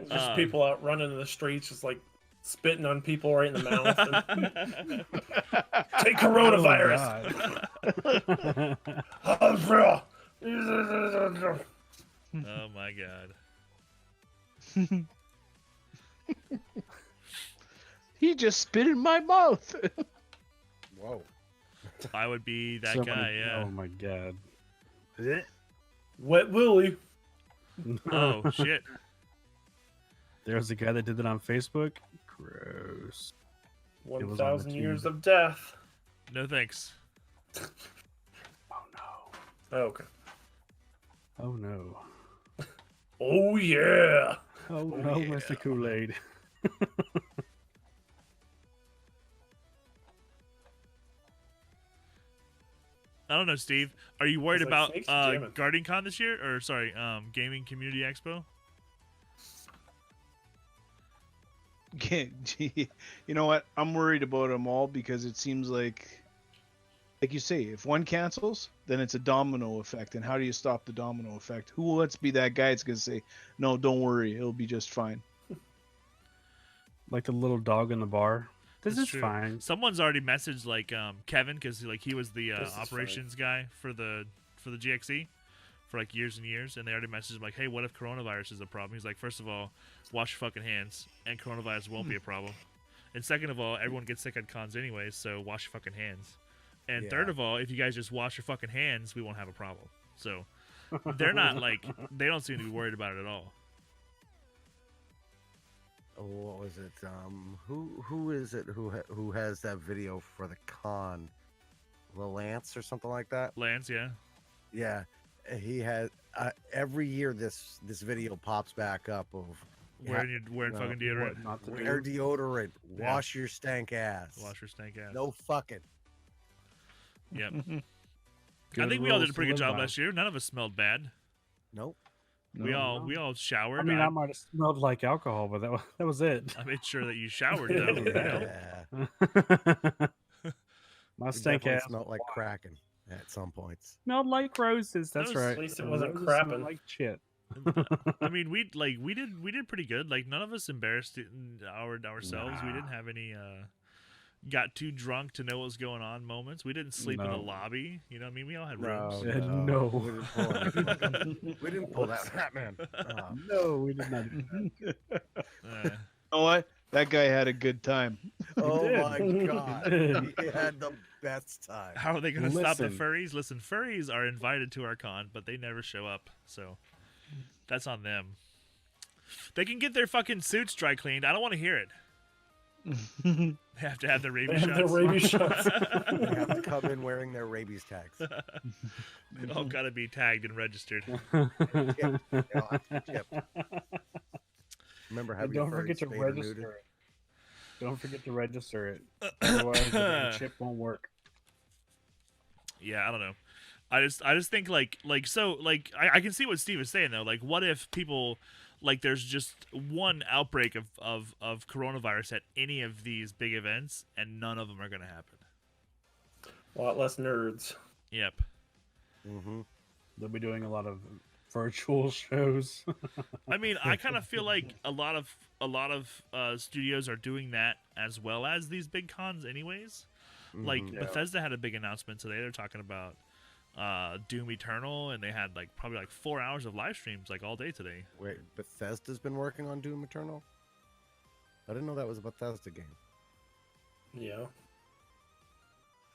Just people out running in the streets, just like spitting on people right in the mouth. And... Take coronavirus. Oh my god. He just spit in my mouth. Whoa. I would be that Somebody- guy, yeah. Oh my god. Wet Willie. Oh shit. There was a guy that did that on Facebook. Gross. was on the 1,000 years tube. of death. No thanks. Oh no. Oh, okay. Oh no. Oh yeah. Oh no, yeah. Mr. Kool-Aid. I don't know, Steve. Are you worried It's like about snakes jamming. Guardian Con this year, or sorry, Gaming Community Expo? You know what? I'm worried about them all because it seems like you say, if one cancels, then it's a domino effect. And how do you stop the domino effect? Who wants to be that guy that's going to say, no, don't worry, it'll be just fine? Like the little dog in the bar. This That's is true. fine. Someone's already messaged like Kevin, because like he was the This is operations guy for the GXE for like years and years, and they already messaged him like, hey, what if coronavirus is a problem? He's like, first of all, wash your fucking hands, and coronavirus won't be a problem. And second of all, everyone gets sick at cons anyways, so wash your fucking hands. And Yeah. third of all, if you guys just wash your fucking hands, we won't have a problem. So they're not like, they don't seem to be worried about it at all. Oh, what was it? Who is it who has that video for the con? Lance or something like that? Lance, yeah. Yeah, he has. Every year this video pops back up of Wearing fucking deodorant. What not to wear do. deodorant, Yeah. wash your stank ass. Wash your stank ass. No fucking. Yep. Good I think we all did rules a to pretty good live job by. last year. None of us smelled bad. Nope. We all showered. I mean, I might have smelled like alcohol, but that was it. I made sure that you showered though. you know? Yeah. My It stank definitely ass smelled like Kraken at some points. smelled like roses. That's Those- right. At least it wasn't Roses smell crapping. like shit. I mean, we did pretty good. Like none of us embarrassed ourselves. We didn't have any got too drunk to know what was going on moments. We didn't sleep in the No. lobby. You know what I mean? We all had No, rooms. No. We didn't pull that. We didn't pull that Batman. No, we did not. Uh, You know what? That guy had a good time. Oh did. my god, he had the best time. how are they going to stop the Listen. furries? Listen, furries are invited to our con, but they never show up. So that's on them. They can get their fucking suits dry cleaned. I don't want to hear it. They have to have their rabies And the shots. rabies shots. They have to come in wearing their rabies tags. They all got to be tagged and registered. Chip. Chip. Remember And having don't your forget to furries spayed or register neutered? it. Don't forget to register it. Otherwise, the damn chip won't work. Yeah, I don't know. I just think like I can see what Steve is saying though. Like, what if people like there's just one outbreak of coronavirus at any of these big events and none of them are gonna happen. A lot less nerds. Yep. Mm-hmm. They'll be doing a lot of virtual shows. I mean, I kind of feel like a lot of studios are doing that as well as these big cons, anyways. Like Bethesda had a big announcement today. They're talking about Doom Eternal, and they had probably 4 hours of live streams all day today. Wait, Bethesda's been working on Doom Eternal? I didn't know that was a Bethesda game. Yeah.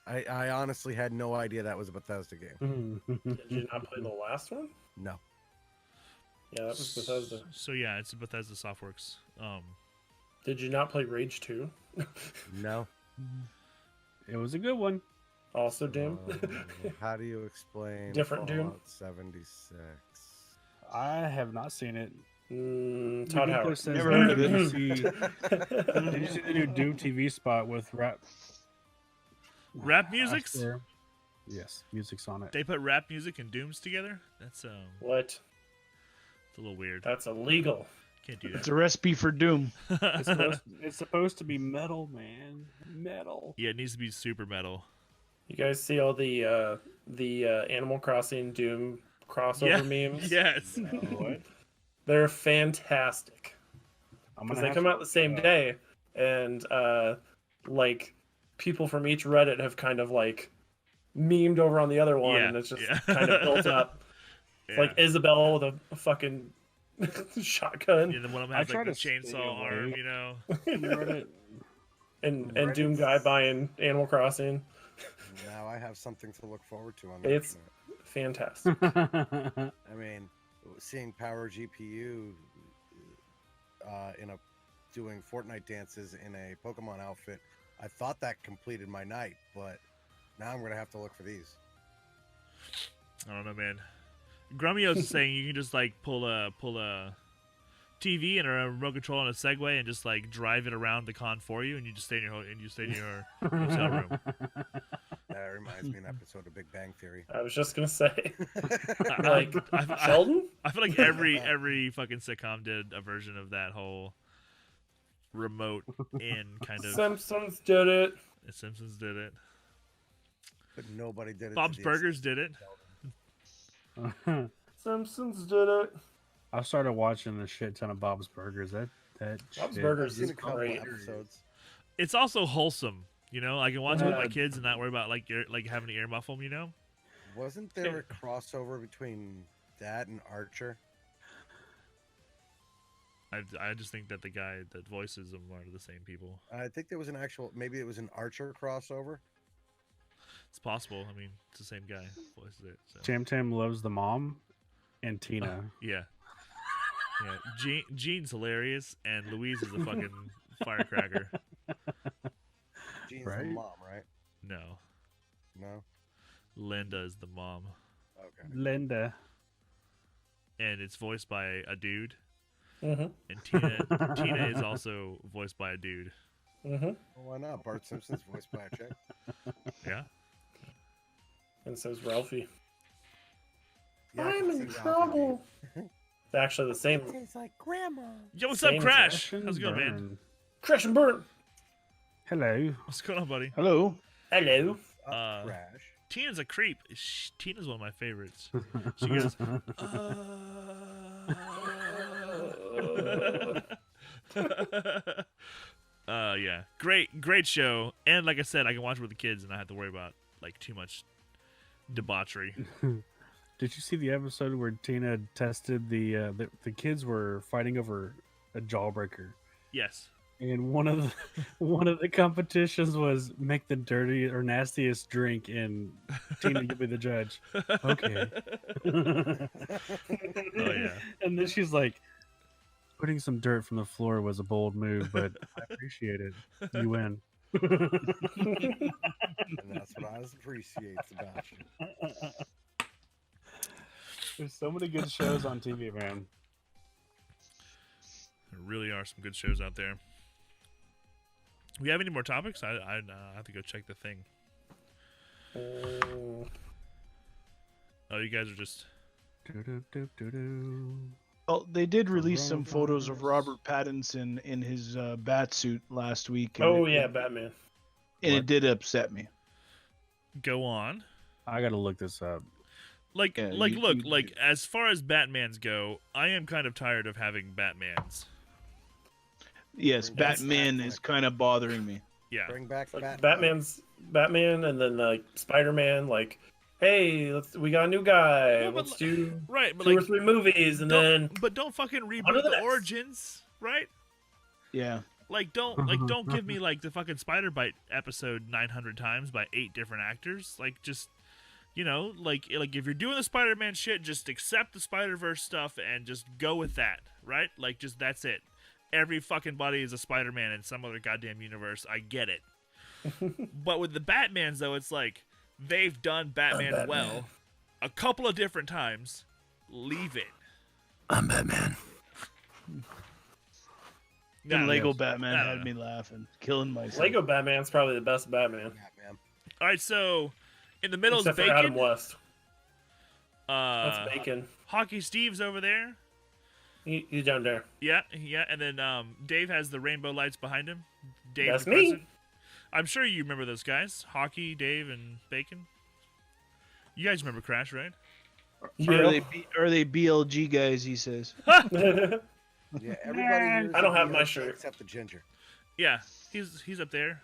I honestly had no idea that was a Bethesda game. Did you not play the last one? No. Yeah, that was Bethesda. So yeah, it's a Bethesda Softworks. Did you not play Rage 2? No. It was a good one. Also Doom? How do you explain Different Doom? Fallout 76? I have not seen it. Todd Nico Howard. says Never that. heard of Did it. you see the new Doom TV spot with Rap music's? Aster? Yes, music's on it. They put rap music and Dooms together? That's What? it's a little weird. That's illegal. Can't do It's that. a recipe for doom. It's supposed to be metal, man. Metal. Yeah, it needs to be super metal. You guys see all the Animal Crossing Doom crossover memes? Yes. What? They're fantastic. I'm Because gonna they have come out the same day, and people from each Reddit have kind of memed over on the other one, Yeah, and it's just yeah. kind of built up. It's like Isabel with a fucking shotgun, Yeah, then one of them I has try the to stay chainsaw arm, away. you know. Reddit. and Doom guy buying Animal Crossing. Now I have something to look forward to on that. It's fantastic. I mean, seeing Power GPU doing Fortnite dances in a Pokemon outfit, I thought that completed my night, but now I'm gonna have to look for these. I don't know, man. Grumio's saying you can just pull a TV and a remote control on a Segway and just drive it around the con for you, and you just stay in your hotel room. That reminds me of an episode of Big Bang Theory. I was just gonna say, I Sheldon. feel like every fucking sitcom did a version of that whole remote in kind of. Simpsons did it. The Simpsons did it. But nobody did it. Bob's to the Burgers did it. Simpsons did it. I started watching a shit ton of Bob's Burgers. That Bob's shit Burgers I've seen is a couple great. episodes. It's also wholesome, you know. I can watch it with my Yeah. kids and not worry about having to ear muffle them, you know. Wasn't there a crossover between that and Archer? I just think that the guy that voices them are the same people. I think there was maybe it was an Archer crossover. It's possible. I mean, it's the same guy voices it. So. Tam Tam loves the mom and Tina. Yeah. Yeah. Jean's hilarious, and Louise is a fucking firecracker. Jean's Right? the mom, right? No, No. Linda is the mom, Okay. Linda. and it's voiced by a dude. Mm-hmm. And Tina is also voiced by a dude. Mm-hmm. Well, why not? Bart Simpson's voiced by a chick. Yeah. And so's Ralphie. Yeah, I I'm can in see Ralphie. trouble. It's actually the same. Tastes like grandma. Yo, what's Same up, Crash? Crash and How's it going, man? burn. Crash and burn. Hello. What's going on, buddy? Hello. Hello. Crash. Tina's a creep. Tina's one of my favorites. She goes, yeah, great show, and like I said, I can watch it with the kids, and I don't have to worry about too much debauchery. Did you see the episode where Tina tested the kids were fighting over a jawbreaker, Yes. and one of the competitions was make the dirty or nastiest drink, and Tina you'll be the judge. Okay. Oh yeah. And then she's like, putting some dirt from the floor was a bold move, but I appreciate it. You win. And that's what I appreciate about you. There's so many good shows on TV, man. There really are some good shows out there. We have any more topics? I have to go check the thing. Oh, you guys are just. Well, they did release some photos of Robert Pattinson in his bat suit last week. And Oh it- yeah, Batman. and it did upset me. Go on. I gotta look this up. Like, Yeah, look, as far as Batmans go, I am kind of tired of having Batmans. Yes, That's Batman Batman. is kind of bothering me. Yeah. Bring back Like Batman. Batman, and then like Spider-Man. Like, hey, we got a new guy. Well, but Let's do Right, but 2 or like, 3 movies, and then don't fucking On to reboot the the next. origins, right? Yeah. Like, don't give me like the fucking Spider Bite episode 900 times by 8 different actors. Like, just, you know, like if you're doing the Spider-Man shit, just accept the Spider-Verse stuff and just go with that, right? Like, just that's it. Every fucking body is a Spider-Man in some other goddamn universe. I get it. But with the Batmans, though, it's like they've done Batman well a couple of different times. Leave it. I'm Batman. The No, Lego yes. Batman I don't had know. me laughing, killing myself. Lego Batman's probably the best Batman, Batman. All right, so in the middle except is for Adam Bacon. West. That's Bacon. Hockey Steve's over there. He's down there. Yeah, and then Dave has the rainbow lights behind him. Dave That's the me. president. I'm sure you remember those guys. Hockey, Dave, and Bacon. You guys remember Crash, right? Are they BLG guys? He says. Yeah, everybody here is I don't a have my BLG shirt. except the ginger. Yeah, he's up there.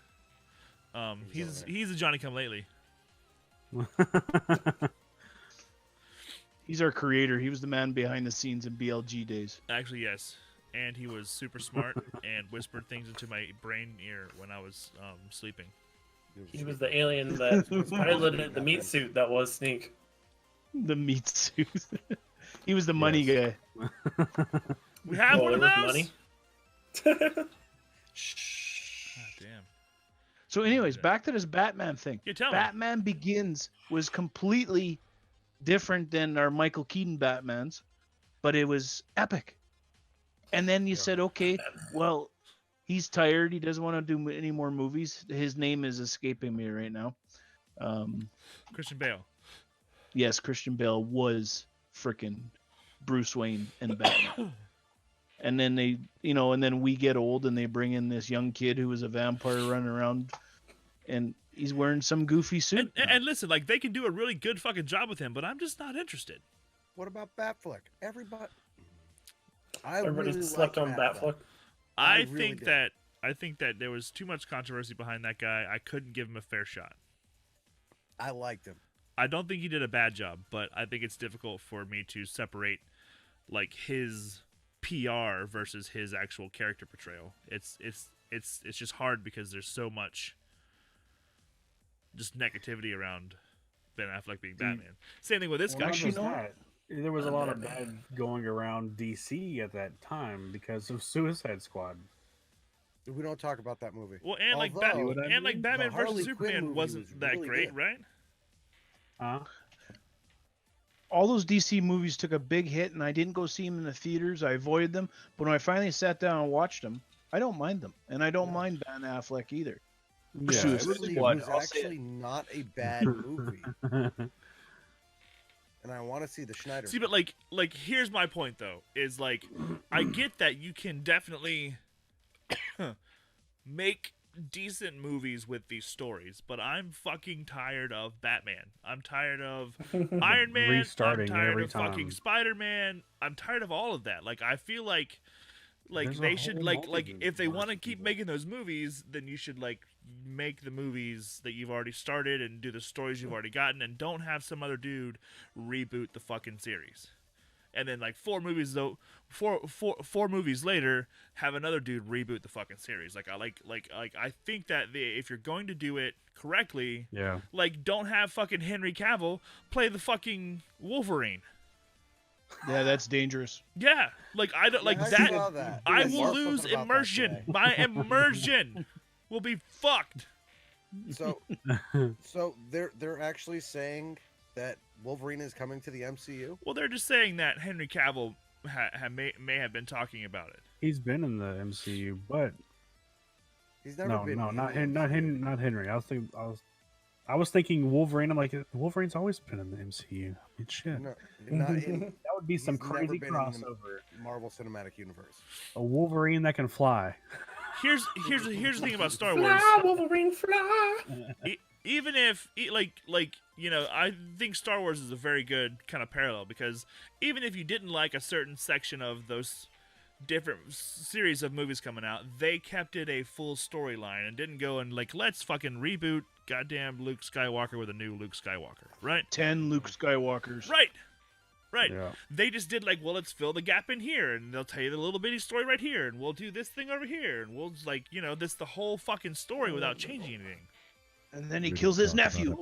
He's a Johnny Come Lately. He's our creator. He was the man behind the scenes in BLG days. Actually, yes. And he was super smart and whispered things into my brain ear when I was sleeping. He was the alien that piloted the meat suit that was Sneak. The meat suit. He was the money guy. We have one of there those. was money. God damn. So, anyways, back to this Batman thing. Yeah, tell me. Batman Begins was completely different than our Michael Keaton Batmans, but it was epic. And then you said, okay, well, he's tired. He doesn't want to do any more movies. His name is escaping me right now. Christian Bale. Yes, Christian Bale was freaking Bruce Wayne and Batman. And then and then we get old and they bring in this young kid who was a vampire running around and he's wearing some goofy suit. And listen, like, they can do a really good fucking job with him, but I'm just not interested. What about Batfleck? Everybody Everybody really slept like on Batfleck. I really think did. that there was too much controversy behind that guy. I couldn't give him a fair shot. I liked him. I don't think he did a bad job, but I think it's difficult for me to separate like his PR versus his actual character portrayal. It's just hard because there's so much just negativity around Ben Affleck being Batman. Same thing with this guy. Actually, there was a lot of bad going around DC at that time because of Suicide Squad. We don't talk about that movie. Well, and like Although, Batman the Harley versus Quinn Superman movie wasn't was that really great, good. right? All those DC movies took a big hit, and I didn't go see them in the theaters. I avoided them. But when I finally sat down and watched them, I don't mind them. And I don't mind Ben Affleck either. Yeah, Suicide It Squad, was I'll say it. actually not a bad movie. And I want to see the Schneider. See, but like here's my point though, is like I get that you can definitely make decent movies with these stories, but I'm fucking tired of Batman. I'm tired of Iron Man. Restarting I'm tired every of fucking time. Spider-Man. I'm tired of all of that. Like, I feel like There's a they should whole like multitude if they of want to worse keep people. making those movies, then you should like make the movies that you've already started and do the stories you've already gotten, and don't have some other dude reboot the fucking series. And then like four movies later, have another dude reboot the fucking series. Like I think that if you're going to do it correctly, Yeah. like don't have fucking Henry Cavill play the fucking Wolverine. Yeah, that's dangerous. Yeah, like I don't like I that. saw that. I We will were lose talking about that immersion. today. My immersion will be fucked. So they're actually saying that Wolverine is coming to the MCU. Well, they're just saying that Henry Cavill may have been talking about it. He's been in the MCU, but He's never no, been. in not the Henry. Not Henry. I was thinking Wolverine. I'm like, Wolverine's always been in the MCU. I mean, shit. No, not in That would be some He's never crazy been in the- crossover. Marvel Cinematic Universe. A Wolverine that can fly. here's the thing about Star Wars. Fly, Wolverine, fly. Even if I think Star Wars is a very good kind of parallel, because even if you didn't like a certain section of those different series of movies coming out, they kept it a full storyline and didn't go and like, let's fucking reboot goddamn Luke Skywalker with a new Luke Skywalker, right? 10 Luke Skywalkers. Right. Yeah. They just did like, well, let's fill the gap in here, and they'll tell you the little bitty story right here, and we'll do this thing over here, and we'll this the whole fucking story without changing anything. And then he kills his nephew.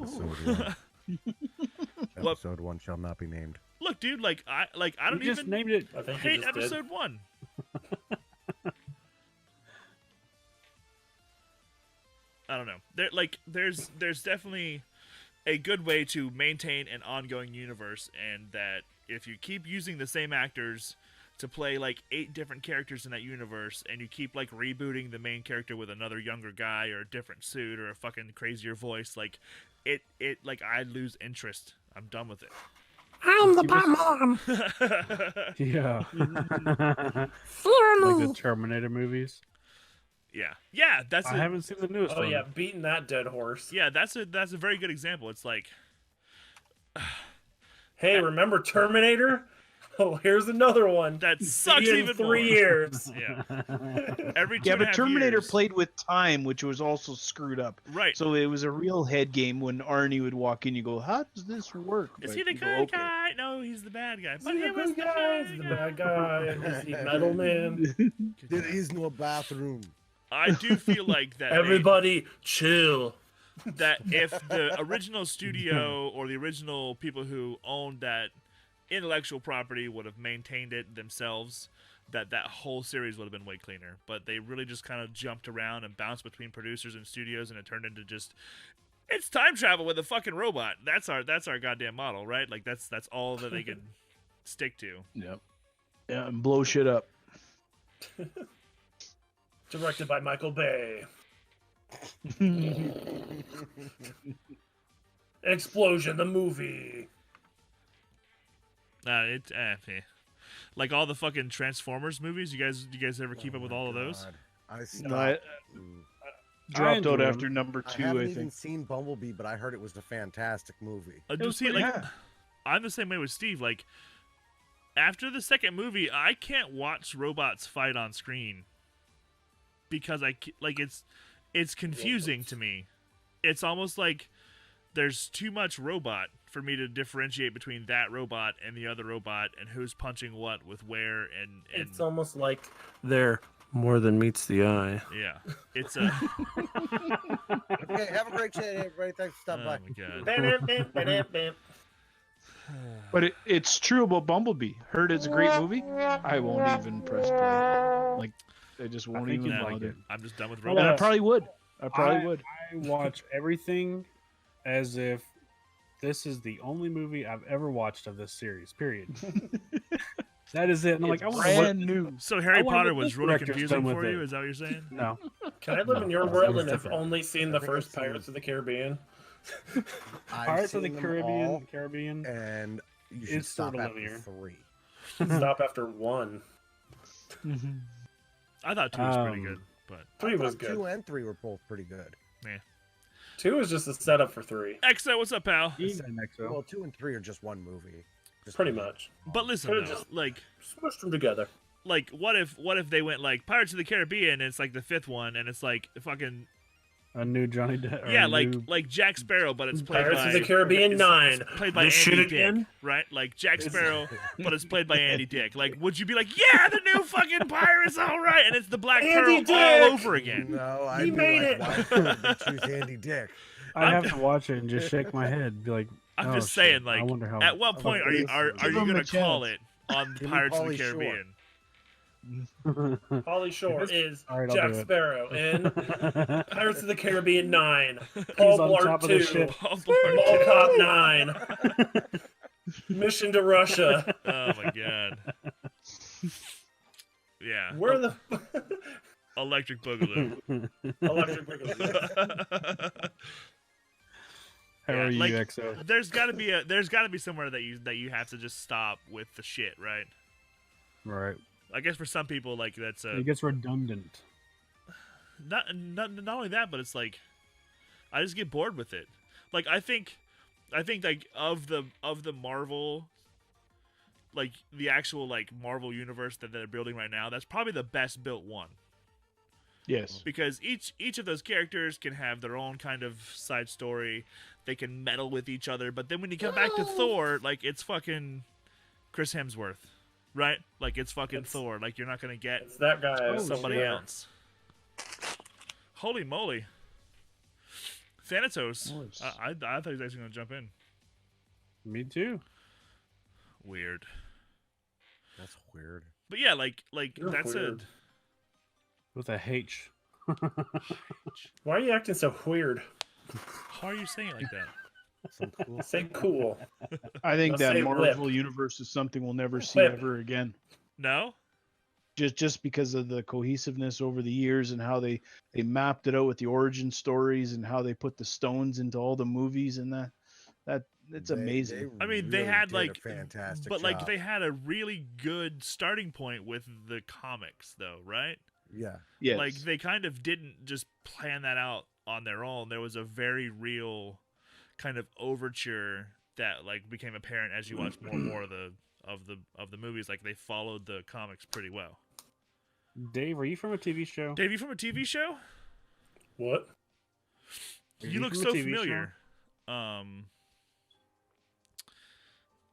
Episode 1 shall not be named. Look, dude, I don't You just even named it. I think hate you just did. episode 1. I don't know. There's definitely a good way to maintain an ongoing universe, and that if you keep using the same actors to play like 8 different characters in that universe, and you keep like rebooting the main character with another younger guy or a different suit or a fucking crazier voice, like it I lose interest. I'm done with it. I'm the Batman. Yeah. Fear Like me. the Terminator movies. Yeah, that's I haven't seen the newest Oh one. yeah, beating that dead horse. yeah, that's a very good example. It's like, Hey, remember Terminator? Oh, here's another one. that See sucks you in even 3 more. years. Yeah, every Yeah, 2.5 but Terminator years. played with time, which was also screwed up. Right. So it was a real head game when Arnie would walk in. You go, how does this work? Is But he the you go, good "Okay." guy? No, he's the bad guy. But See he the was good the guy, bad the guy. bad guy, is he Metal Man? There is no bathroom. I do feel like that. Everybody, chill. That if the original studio or the original people who owned that intellectual property would have maintained it themselves, that whole series would have been way cleaner. But they really just kind of jumped around and bounced between producers and studios, and it turned into just, it's time travel with a fucking robot. That's our goddamn model, right? Like that's all that they could stick to. Yep. Yeah, and blow shit up. Directed by Michael Bay. Explosion, the movie. Like all the fucking Transformers movies. You guys ever keep up with all of those? God. I stopped. No, I dropped enjoy out them. after number I 2, haven't I even think. seen Bumblebee, but I heard it was a fantastic movie. I'm the same way with Steve. Like, after the second movie, I can't watch robots fight on screen because it's confusing to me. It's almost like there's too much robot for me to differentiate between that robot and the other robot and who's punching what with where and It's almost like they're more than meets the eye. yeah. It's a Okay, have a great day, everybody. Thanks for oh stopping by. my god. But it's true about Bumblebee. Heard it's a great movie. I won't even press play. Like, I just won't think even you'd bother. like it. I'm just done with And I robots. probably would. I probably would. I watch everything as if this is the only movie I've ever watched of this series. Period. That is it. And I'm like, I It's wonder what. brand new. So Harry I wonder Potter what was this really director's confusing done with for you. it. Is that what you're saying? No. Can I live in your No, world it's and have different. only seen the I think first I've seen- Pirates of the Caribbean? I've Pirates of the seen them Caribbean, all, Caribbean. and you should It's stop sorta after linear. 3. Stop after 1. I thought 2 was pretty good, but 3 was 2 good. and 3 were both pretty good. 2 was just a setup for 3. EXO, what's up, pal? Even Exo. Well, 2 and 3 are just one movie. Just Pretty much. But listen, Could've though, just- like Smushed them together. what if they went like Pirates of the Caribbean and it's like the 5th one and it's like fucking A new Johnny Depp. or yeah, a like new- like Jack Sparrow, but it's played Pirates by of the Caribbean 9. it's played by This shit Andy Dick, again? right? Like Jack Sparrow, but it's played by Andy Dick. Like, would you be like, yeah, the new fucking Pirates, all right, and it's the Black Andy Pearl all Dick! over again? No, He I'd be made like, it. why would they choose Andy Dick? I have to watch it and just shake my head. Be like, I'm oh, just shit. saying, like, I wonder how. at what point are you Give you him gonna a call chance. it on Give me Pirates of the Pauly Shore. Caribbean? Holly Shore is All right, I'll Jack do it. Sparrow in Pirates of the Caribbean 9. He's Paul on top Blart of the 2. ship. Paul Blart. Mall Cop 9. Mission to Russia. Oh my god. Yeah. Where the Electric Boogaloo. Electric Boogaloo. How Yeah, are you, like- Exo? There's gotta be somewhere that you have to just stop with the shit, right? Right. I guess for some people like that's a It gets redundant. not only that, but it's like I just get bored with it. Like I think like of the Marvel, like the actual like Marvel universe that they're building right now, that's probably the best built one. Yes. Because each of those characters can have their own kind of side story. They can meddle with each other, but then when you come back to Thor, like it's fucking Chris Hemsworth, right? Like it's fucking Thor. Like you're not gonna get It's that guy. somebody else. Holy moly! Thanatos. Nice. I thought he was actually gonna jump in. Me too. Weird. That's weird. But yeah, like You're that's weird. With a H. Why are you acting so weird? How are you saying it like that? Some cool. Say cool. I think Let's that say Marvel lip. universe is something we'll never see Lip. ever again. No. Just because of the cohesiveness over the years and how they mapped it out with the origin stories and how they put the stones into all the movies and that it's amazing. I mean, they really had did like, a fantastic but like job. they had a really good starting point with the comics, though, right? Yeah. Yes. Like they kind of didn't just plan that out on their own. There was a very real kind of overture that like became apparent as you watched more and more of the movies. Like they followed the comics pretty well. Dave, are you from a TV show? Dave, you from a TV show? What? Are You look from a so TV familiar.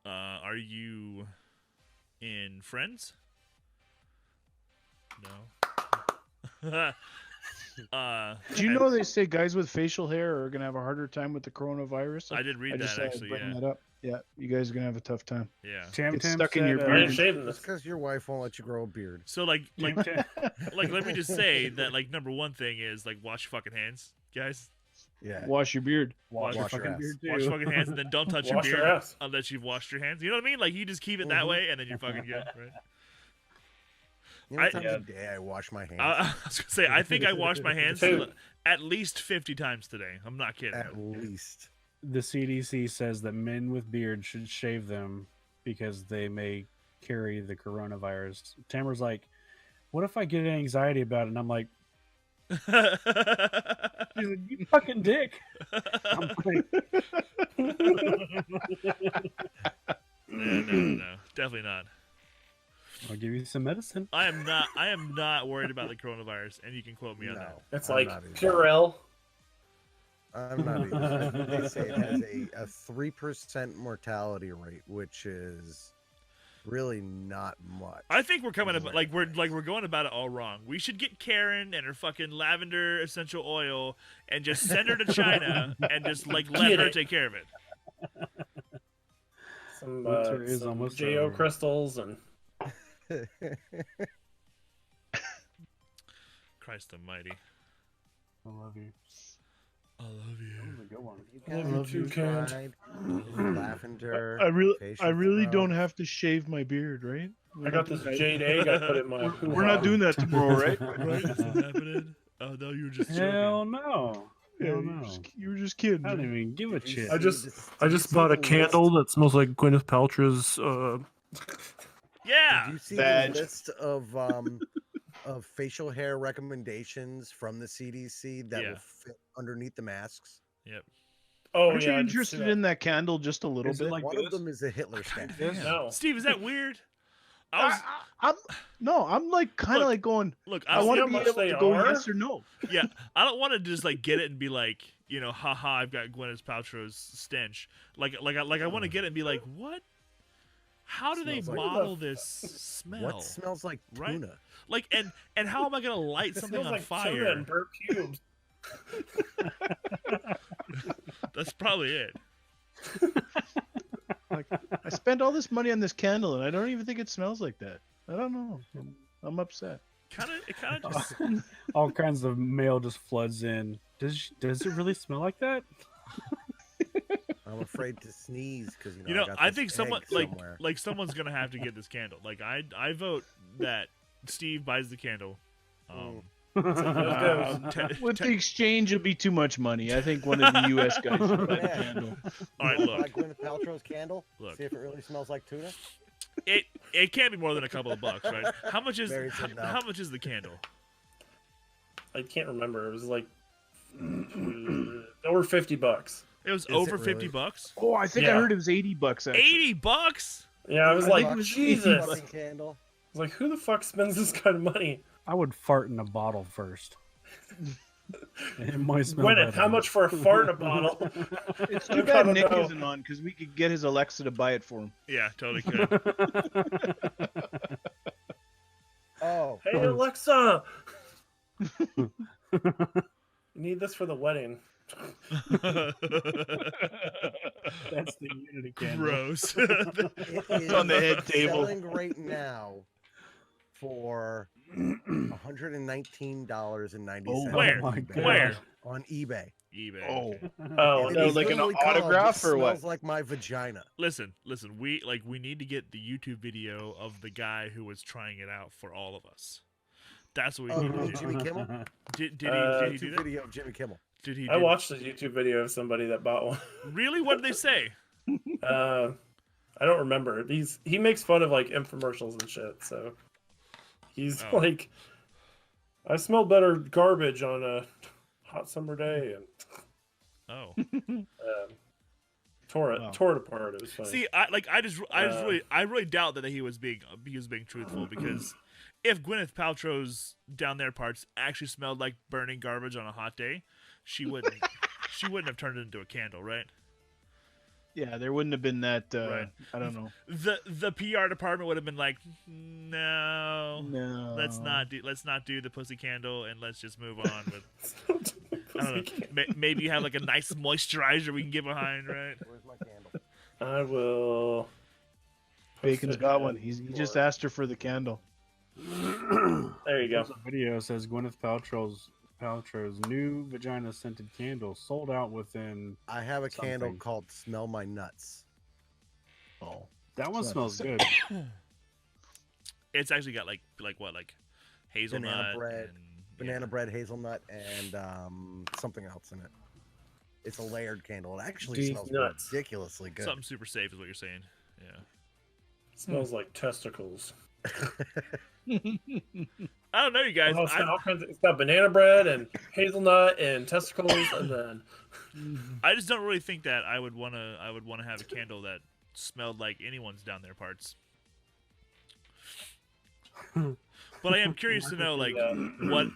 Are you in Friends? No. Do you know they say guys with facial hair are gonna have a harder time with the coronavirus? I did read just that thought I'd actually. bring Yeah. that up. Yeah, you guys are gonna have a tough time. Yeah. Tam It's Tam stuck in said, your I beard. ain't shaving That's this. because your wife won't let you grow a beard. So like Tam Tam- let me just say that like number one thing is like wash your fucking hands, guys. Yeah. Wash your beard. Wash your Wash your fucking ass. beard too. Wash your fucking hands and then don't touch Wash your your beard ass. unless you've washed your hands. You know what I mean? Like you just keep it that way and then you're fucking good, right? You know, I- times Yeah. a day I wash my hands. I was gonna say I think I washed my hands Two. at least 50 times today. I'm not kidding. At least. The CDC says that men with beards should shave them because they may carry the coronavirus. Tamer's like, what if I get anxiety about it? And I'm like, he's like, you fucking dick. I'm like, No, definitely not. I'll give you some medicine. I am not worried about the coronavirus, and you can quote me on that. It's I'm like not either. Purell. I'm not even. They say it has a 3% mortality rate, which is really not much. I think we're coming about like we're going about it all wrong. We should get Karen and her fucking lavender essential oil and just send her to China and just like let Get her it. take care of it. Some, Winter is some almost JO over. crystals and Christ Almighty. I love you. I love you. That was a good one. You love guys you, Karen. tried lavender. I facial really don't oil. have to shave my beard, right? I got this jade egg I put in my. We're not doing that tomorrow, right? Right? Is that happening? Oh no, you were just joking. Hell no. Yeah, Hell you no. you were just kidding. I don't right? even give a Did you shit. I see just- this- I did you just see bought a the candle list- that smells like Gwyneth Paltrow's. Yeah. Did you see Badge. the list of facial hair recommendations from the CDC that Yeah. will fit underneath the masks? Yep. Oh Aren't you yeah, I did see interested that. in that candle just a little Is it bit? like One this? of them is a Hitler staff. No. Steve, is that weird? I was I'm like kind of Look, like going. look. I see want how to be much able they to go are? yes or no. Yeah, I don't want to just like get it and be like, you know, haha, I've got Gwyneth Paltrow's stench. Like I want to get it and be like, what? How do they Smells like- model this smell? What smells like Right. tuna? Like, and how am I gonna light It something smells on like tuna fire? and burnt pubes. That's probably it. I spent all this money on this candle and I don't even think it smells like that. I don't know. I'm upset. It kind of just. All kinds of mail just floods in. Does it really smell like that? I'm afraid to sneeze because You know, got I this think someone egg like somewhere. like someone's gonna have to get this candle. Like I vote that Steve buys the candle. With the exchange, it'll be too much money. I think one of the U.S. guys should buy the Yeah. candle. All right, You look. like Gwyneth Paltrow's candle? Look. See if it really smells like tuna. It can't be more than a couple of bucks, right? How much is Barry said no. how much is the candle? I can't remember. It was like over $50. It was Is over it $50 really? bucks. Oh, I think I Yeah. heard it was $80 actually. $80? Yeah, I was I like, think it was Jesus. I Fucking candle. was like, who the fuck spends this kind of money? I would fart in a bottle first. It might smell Gwyneth, better. how much for a fart in a bottle? It's I too bad gotta Nick know. isn't on because we could get his Alexa to buy it for him. Yeah, totally could. Oh, Hey Alexa, you need this for the wedding. That's the Unity candle. Gross. it is On the head table. selling right now for $119.90. Oh, Where? my God. Where? On eBay. eBay. Oh, okay. oh, And no, it's like an literally called, autograph "This or what? Smells like my vagina. Listen. We need to get the YouTube video of the guy who was trying it out for all of us. That's what we need to do. Jimmy Kimmel? Did he YouTube do that? video of Jimmy Kimmel. Did he? I watched a YouTube video of somebody that bought one. Really? What did they say? I don't remember. He makes fun of like infomercials and shit. So he's Oh. like, I smell better garbage on a hot summer day, and Oh. tore it Wow. apart. It was funny. See, I really doubt that he was being truthful, because if Gwyneth Paltrow's down there parts actually smelled like burning garbage on a hot day, she wouldn't have turned it into a candle, right? Yeah, there wouldn't have been that. Right. I don't know. The PR department would have been like, no, No, let's not do the pussy candle, and let's just move on with. I don't know. Maybe you have like a nice moisturizer we can get behind, right? Where's my candle? I will. Bacon's post got it one. He just asked her for the candle. There you go. The video says Gwyneth Paltrow's new vagina scented candle sold out within. I have a candle Something. called Smell My Nuts. Oh, That one It's not smells the good. It's actually got like hazelnut, Banana bread. and, Banana bread, hazelnut, and something else in it. It's a layered candle. It actually These smells nuts. ridiculously good. Something super safe is what you're saying. Yeah. Smells like testicles. I don't know, you guys. Oh, it's got banana bread and hazelnut and testicles, and then I just don't really think that I would wanna have a candle that smelled like anyone's down there parts. But I am curious to know, like,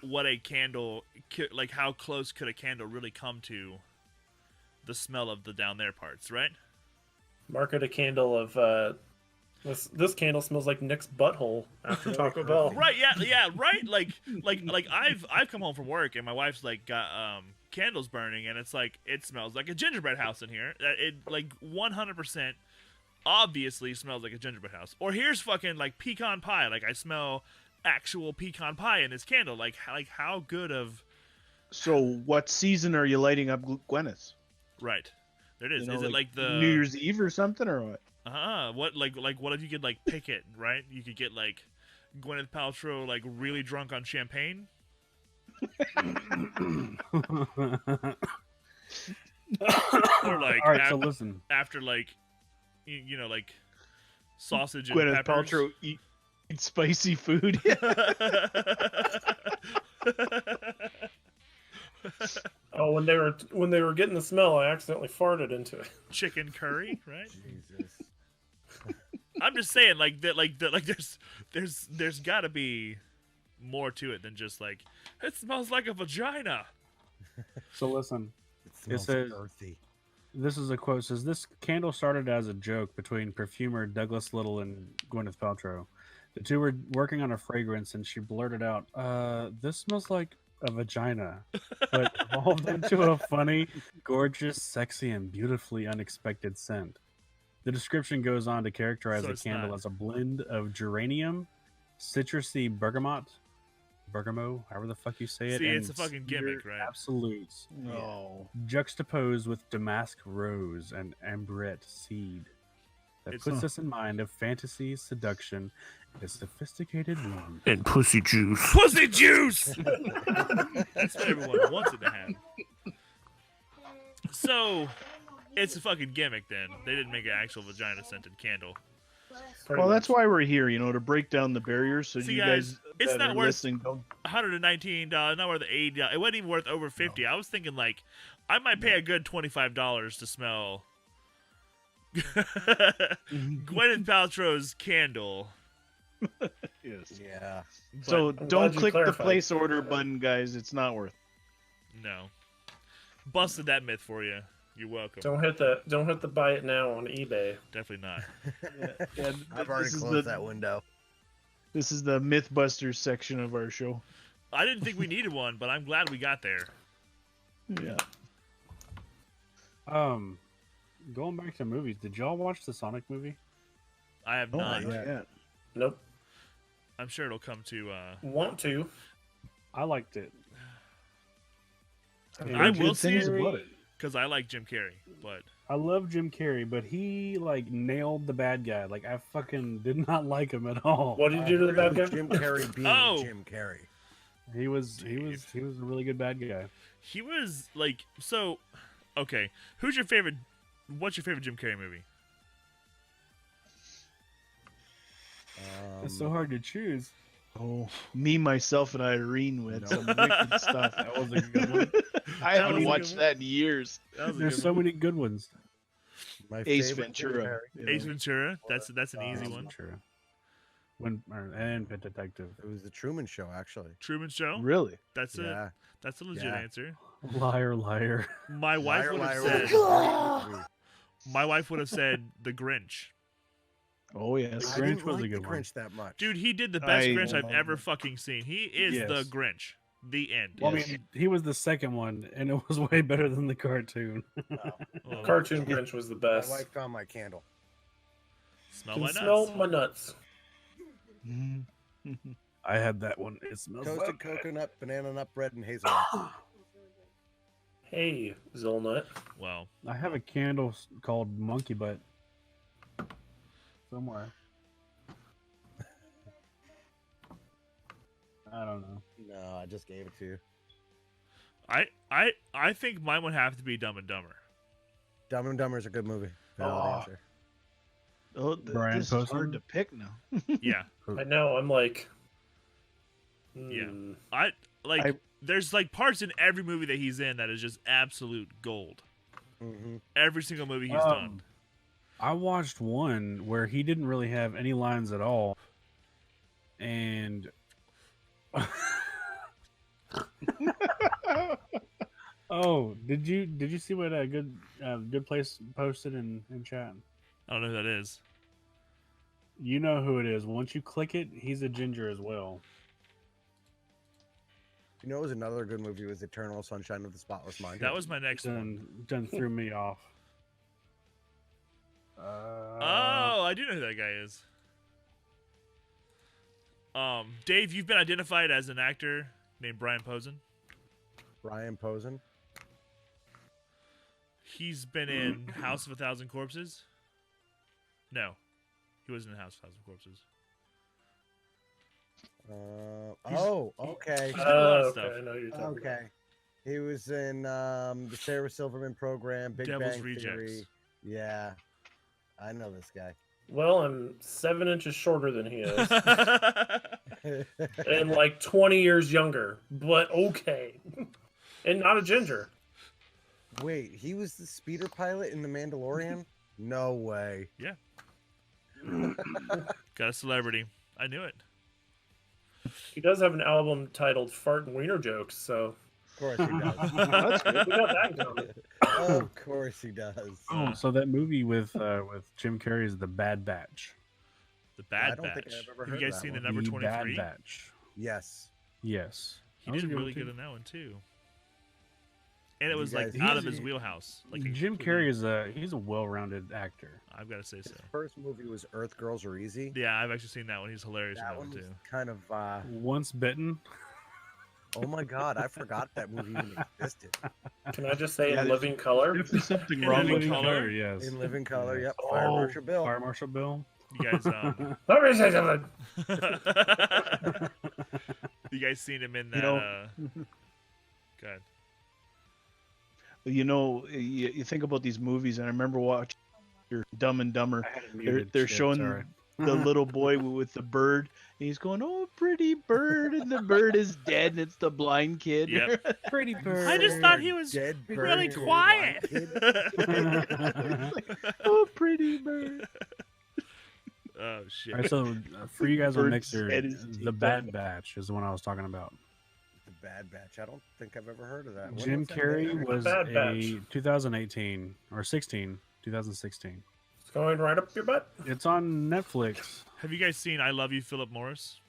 what a candle, like, how close could a candle really come to the smell of the down there parts, right? market a candle of this candle smells like Nick's butthole after Taco Bell. Right? Yeah, right. Like I've come home from work and my wife's like got candles burning, and it's like it smells like a gingerbread house in here. It like 100% obviously smells like a gingerbread house. Or here's fucking like pecan pie. Like I smell actual pecan pie in this candle. Like how good of So, what season are you lighting up Gwyneth? right? There it is. You know, Is it like the New Year's Eve or something, or what? What what if you could like pick it, right? You could get like Gwyneth Paltrow like really drunk on champagne. Or like All right, so listen. after like you know like sausage and Gwyneth peppers. Paltrow eat spicy food. Oh, when they were getting the smell, I accidentally farted into it. Chicken curry, right? Jesus. I'm just saying like there's got to be more to it than just like it smells like a vagina. So listen. It smells says- earthy. This is a quote. It says this candle started as a joke between perfumer Douglas Little and Gwyneth Paltrow. The two were working on a fragrance, and she blurted out, "This smells like a vagina," but evolved into a funny, gorgeous, sexy, and beautifully unexpected scent. The description goes on to characterize So the it's candle not- as a blend of geranium, citrusy bergamot, however the fuck you say it. See, and it's a fucking gimmick, pure right? Absolutes. No. Juxtaposed with damask rose and ambrette seed. That It's- puts us in mind of fantasy, seduction, and a sophisticated woman. And pussy juice. Pussy juice. That's what everyone wants it to have. So, it's a fucking gimmick then. They didn't make an actual vagina scented candle. Pretty Well, that's much. why we're here, to break down the barriers. So See, you guys, guys it's that not are worth listening don't. $119, not worth $80. It wasn't even worth over $50. I was thinking like I might pay a good $25 to smell Gwyneth Paltrow's candle. Yes. Yeah. So I'm glad don't you click the clarified. place order button, guys. It's not worth. No, busted that myth for you. You're welcome. Don't hit the buy it now on eBay. Definitely not. Yeah, I've already closed that window. This is the MythBusters section of our show. I didn't think we needed one, but I'm glad we got there. Yeah. Going back to movies, did y'all watch the Sonic movie? I have Oh, not. yeah. Nope. I'm sure it'll come to. Want to? I liked it. I Heard will good see things it about it. because I like Jim Carrey, but I love Jim Carrey, but he nailed the bad guy. Like I fucking did not like him at all. What did you do to the bad guy? Jim Carrey being Oh. Jim Carrey. He was a really good bad guy. he was like so. Okay, who's your favorite? What's your favorite Jim Carrey movie? It's so hard to choose. Oh, me, myself, and Irene with No. some wicked stuff. That was a good one. I That haven't was a watched good that in years. That was a There's good so one. many good ones. My Ace favorite Jim Ventura. Carrey. you know. Ace Ventura. That's an easy Ace one. Ventura. And Pet Detective. It was the Truman Show, actually. Truman Show. Really? That's Yeah. it. That's a legit Yeah. answer. Liar, liar. My wife Liar, would have liar, said. liar. My wife would have said The Grinch. Oh, yes. I Grinch didn't was a like good the one. Grinch that much. Dude, he did the best I Grinch I've love ever it. fucking seen. He is the Yes. Grinch. The end. Well, Yes. I mean, he was the second one, and it was way better than the cartoon. Oh, Cartoon Grinch was the My best. wife found my candle. smell Can my nuts. smell my nuts. Mhm. I had that one. It smells Toasted bad. coconut, banana nut bread, and hazelnut. Hey, Zolnut. Well, I have a candle called Monkey Butt somewhere. I don't know. No, I just gave it to you. I think mine would have to be Dumb and Dumber. Dumb and Dumber is a good movie. Valid Oh. answer. Oh, Brian this is hard Posehn? to pick now. Yeah. I know. I'm like. Yeah. hmm. I- There's like parts in every movie that he's in that is just absolute gold. Mm-hmm. Every single movie he's done. I watched one where he didn't really have any lines at all, and oh, did you see what a good place posted in chat? I don't know who that is. You know who it is. Once you click it, he's a ginger as well. You know, it was another good movie. Was Eternal Sunshine of the Spotless Mind. That was my next one. Done threw me off. Oh, I do know who that guy is. Dave, you've been identified as an actor named Brian Posehn. Brian Posehn. He's been in House of a Thousand Corpses. No, he wasn't in House of a Thousand Corpses. Oh, okay. He's been in a lot of Okay, stuff. I know who you're talking about. Okay. He was in the Sarah Silverman program, Big Devil's Bang Rejects. Theory. Yeah, I know this guy. Well, I'm 7 inches shorter than he is, and like 20 years younger. But okay, and not a ginger. Wait, he was the speeder pilot in The Mandalorian? No way. Got a celebrity. I knew it. He does have an album titled "Fart and Wiener Jokes," so Of course he does. that's good. We got that in common. Of course he does. Oh, so that movie with Jim Carrey is The Bad Batch. The Bad I don't think Batch. I've ever Have heard you of guys that seen the one. number The 23? Bad Batch. Yes. Yes. He That was did a good really one, good too. in that one too. And it You was like guys- out of his wheelhouse. Like Jim Carrey is he's a well-rounded actor. I've got to say so. His first movie was Earth Girls Are Easy. Yeah, I've actually seen that one. He's hilarious That in one that was one too. kind of, Once Bitten. oh my god, I forgot that movie even existed. Can I just say Yeah, in there's- living color? Definitely something In wrong Living with Living Color? Color, yes. In Living Color, yep. Oh, Fire Marshal Bill. Fire Marshal Bill. You guys, Let me say something. you guys seen him in that? You know- God. You think about these movies, and I remember watching Dumb and Dumber. I had it They're muted. they're Shit, showing sorry. the little boy with the bird. And he's going, "Oh, pretty bird," and the bird is dead, and it's the blind kid. Yep. Pretty bird. I just thought he was Dead really bird, quiet. Oh, pretty bird. Oh shit. All right, so for you guys on Bird's Mixer, head is the deep Bad down. Batch is the one I was talking about. The Bad Batch. I don't think I've ever heard of that. When Jim was that Carrey made? was Bad a Batch. 2018 or 2016. It's going right up your butt. It's on Netflix. Have you guys seen I Love You, Philip Morris?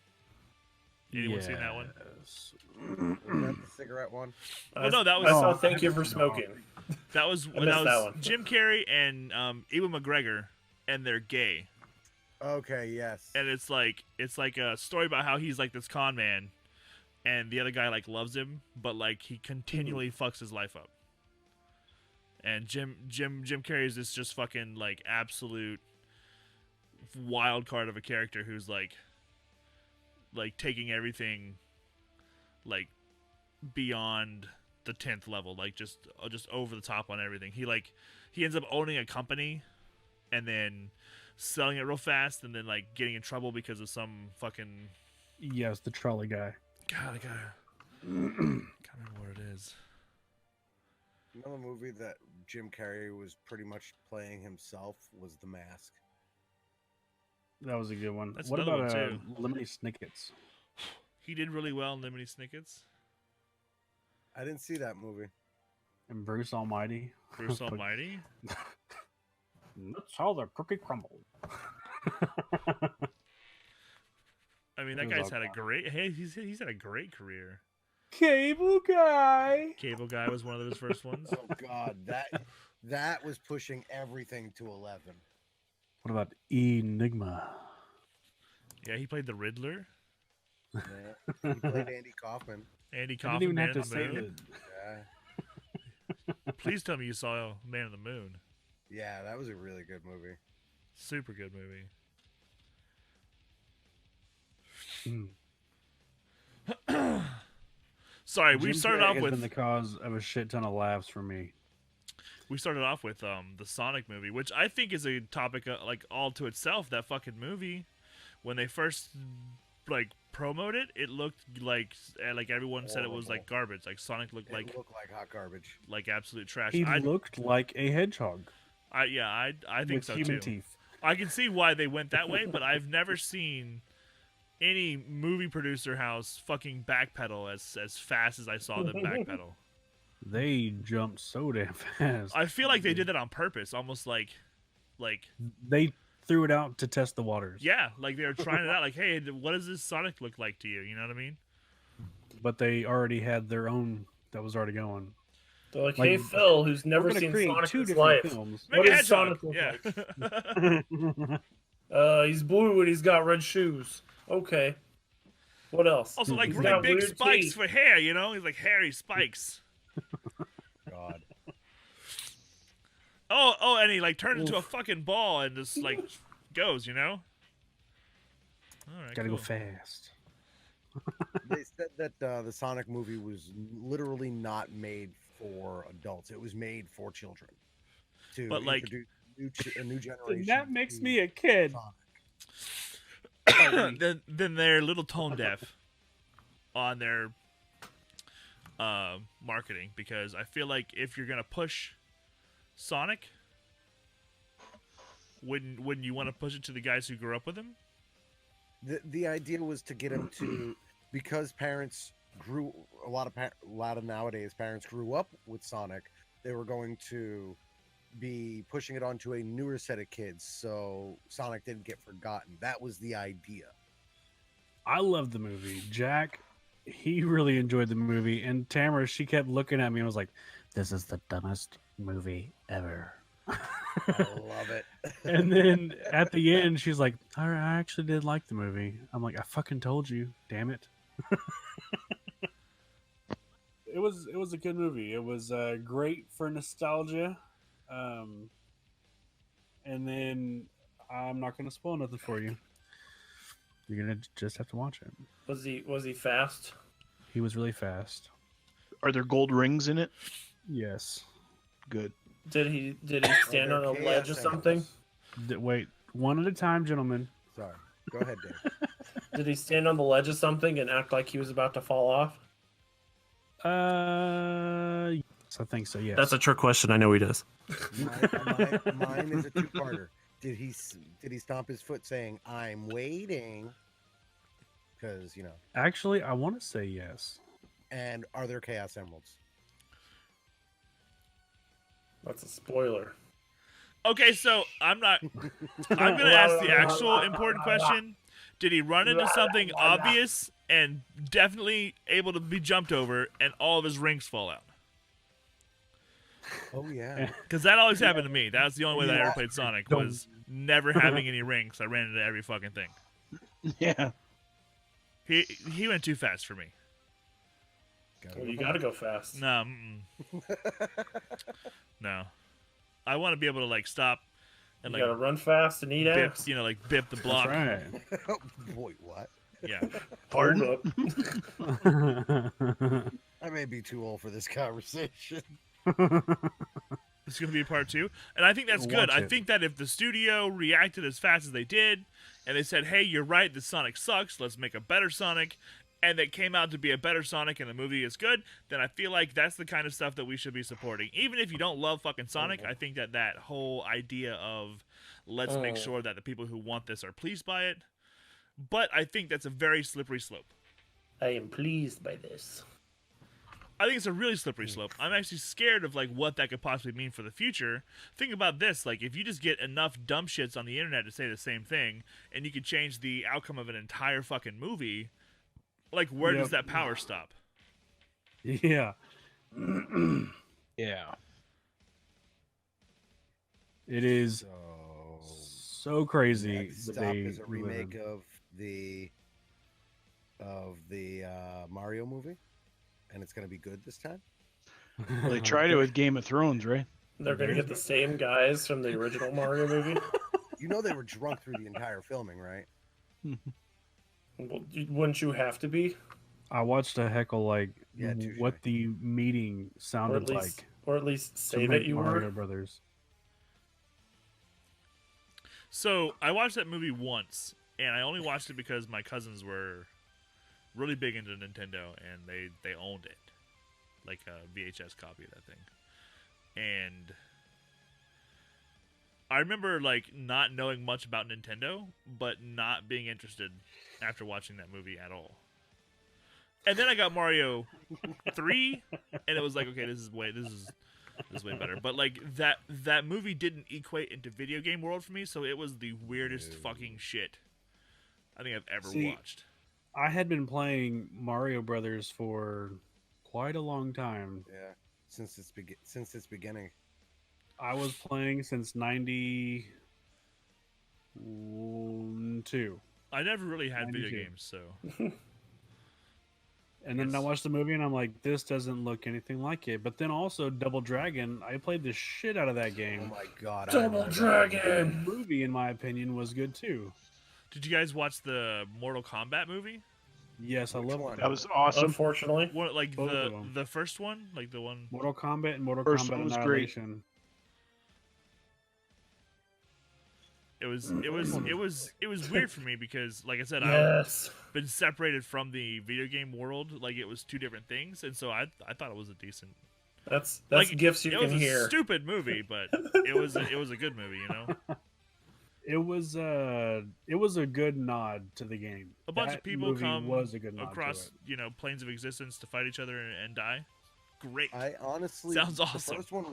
Anyone seen that one? Yes. Was that the cigarette one? Well, no, that I was saw Thank You for Smoking. that was I missed that one. Jim Carrey and Ewan McGregor, and they're gay. Okay, yes. And it's like a story about how he's like this con man, and the other guy like loves him, but like he continually fucks his life up. And Jim Carrey is this just fucking like absolute wild card of a character who's like taking everything like beyond the 10th level, like just over the top on everything. He ends up owning a company and then selling it real fast and then like getting in trouble because of some fucking Yes, the trolley guy. God, I can't remember what it is. Another movie that Jim Carrey was pretty much playing himself was The Mask. That was a good one. That's What another about one, too. Lemony Snickets? He did really well in Lemony Snickets. I didn't see that movie. And Bruce Almighty? Bruce Almighty. That's how the cookie crumbled. I mean, that It was guy's all had a gone. great. Hey, he's had a great career. Cable guy. Cable Guy was one of his first ones. Oh God, that was pushing everything to 11. What about Enigma? Yeah, he played the Riddler. Yeah. He played Andy Kaufman. Andy I didn't Kaufman, even Man have to on the say Moon. that. Yeah. Please tell me you saw Man on the Moon. Yeah, that was a really good movie. Super good movie. Sorry, we Jim started Carrey off has with been the cause of a shit ton of laughs for me. the Sonic movie, which I think is a topic like all to itself. That fucking movie, when they first like promoted it, it looked like everyone said it was like garbage. Like Sonic looked It like looked like hot garbage. absolute trash. He I looked like a hedgehog I think with so human too. teeth. I can see why they went that way, but I've never seen any movie producer house fucking backpedal as fast as I saw them backpedal. They jumped so damn fast. I feel like they did that on purpose, almost like They threw it out to test the waters. yeah, like they were trying it out. Like, hey, what does this Sonic look like to you? You know what I mean? But they already had their own that was already going. They're like, Like, hey, Phil, who's We're never gonna seen create Sonic two in his different life. films. Make What a does hedgehog. Sonic look Yeah. He's blue and he's got red shoes. Okay. What else? Also, like He's really got big weird spikes teeth. for hair. You know, he's like hairy spikes. God. Oh, and he like turned into a fucking ball and just like goes. You know. All right, Gotta cool. go fast. They said that the Sonic movie was literally not made for adults. It was made for children. To But, like- introduce a new generation. That makes to me a kid. Sonic. then they're a little tone deaf on their marketing, because I feel like if you're gonna push Sonic, wouldn't you want to push it to the guys who grew up with him? The idea was to get him to, because parents grew a lot of nowadays parents grew up with Sonic. They were going to be pushing it onto a newer set of kids, so Sonic didn't get forgotten. That was the idea. I love the movie. Jack, he really enjoyed the movie, and Tamara, she kept looking at me and was like, "This is the dumbest movie ever." I love it. And then at the end, she's like, I actually did like the movie. I'm like, I fucking told you, damn it. It was a good movie. It was great for nostalgia. And then I'm not gonna spoil nothing for you. You're gonna just have to watch it. Was he fast? He was really fast. Are there gold rings in it? Yes. Good. Did he stand on a Okay, ledge or yes, something? thanks. Wait, one at a time, gentlemen. Sorry. Go ahead, Dave. Did he stand on the ledge of something and act like he was about to fall off? Yes, I think so. Yes. That's a trick question. I know he does. Mine is a two-parter. Did he stomp his foot saying, "I'm waiting"? Because Actually, I want to say yes. And are there Chaos Emeralds? That's a spoiler. Okay, so I'm going to ask the actual important question. Did he run into something obvious and definitely able to be jumped over and all of his rings fall out? Oh, yeah. Because that always happened to me. That's the only way that I ever played Sonic, was never having any rings. I ran into every fucking thing. Yeah. He went too fast for me. Well, you gotta go fast. No. No. I want to be able to, like, stop and, You like, gotta run fast and eat bip, ass. bip the block. Right. Wait, what? Yeah. Pardon? I may be too old for this conversation. It's going to be part 2. And I think that's good. I think that if the studio reacted as fast as they did, and they said, hey, you're right, the Sonic sucks, let's make a better Sonic, and it came out to be a better Sonic and the movie is good, then I feel like that's the kind of stuff that we should be supporting. Even if you don't love fucking Sonic, I think that whole idea of let's make sure that the people who want this are pleased by it. But I think that's a very slippery slope. I am pleased by this. I think it's a really slippery slope. I'm actually scared of, like, what that could possibly mean for the future. Think about this. Like, if you just get enough dumb shits on the internet to say the same thing, and you could change the outcome of an entire fucking movie, like, where does that power stop? Yeah. Yeah. It is so crazy. Next that stop they is a remake live. of the Mario movie, and it's going to be good this time. Well, they tried it with Game of Thrones, right? They're gonna get the same guys from the original Mario movie. You know they were drunk through the entire filming, right? Well, wouldn't you have to be? I watched a heckle like Yeah, touche. what the meeting sounded Or at least to say make that you Mario were. Brothers. So, I watched that movie once, and I only watched it because my cousins were really big into Nintendo, and they owned it. Like a VHS copy of that thing. And I remember, like, not knowing much about Nintendo, but not being interested after watching that movie at all. And then I got Mario 3, and it was like, okay, this is way better. But, like, that movie didn't equate into video game world for me, so it was the weirdest fucking shit I think I've ever watched. I had been playing Mario Brothers for quite a long time. Yeah, since its beginning. I was playing since '92. I never really had video 92. games, so... And then I watched the movie and I'm like, this doesn't look anything like it. But then also Double Dragon, I played the shit out of that Oh game. my god! Double Dragon. The movie, in my opinion, was good too. Did you guys watch the Mortal Kombat movie? Yes, I Which love one? it. That was awesome. Unfortunately, What, like Both of them. the first one, like the one. Mortal Kombat and Mortal First Kombat one was great. Annihilation. It was weird for me because, like I said, yes. I've been separated from the video game world. Like, it was two different things, and so I thought it was a decent. That's Like, gifts you it can was a hear. stupid movie, but it was a good movie, you know. It was a good nod to the game. A bunch That of people movie come was a good nod across, to it. planes of existence to fight each other and die. Great. I honestly Sounds awesome. The first one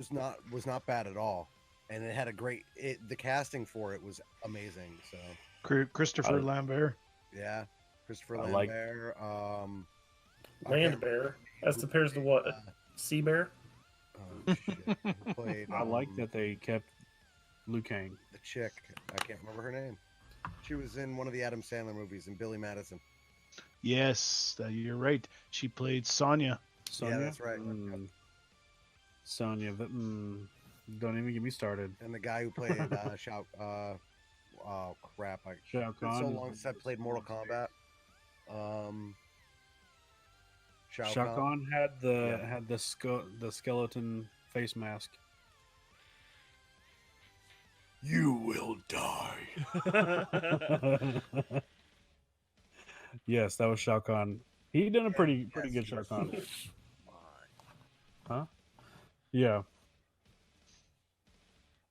was not bad at all, and it had a great. The casting for it was amazing. So Christopher Lambert. yeah, Christopher I like- Lambert. Land bear. As compares to what? Sea bear? Oh, shit. Who played, I like that they kept Liu Kang. the chick. I can't remember her name. She was in one of the Adam Sandler movies in Billy Madison. Yes, you're right. She played Sonya. Sonya? that's right. Sonya. Don't even get me started. And the guy who played Shao. Oh crap! Shao It's been so Kahn. long since I played Mortal Kombat. Shao Shao Kahn. Kahn had the skeleton face mask. You will die. Yes, that was Shao Kahn. He done a pretty Yes, good Shao yes, Kahn. yes. Huh? Yeah.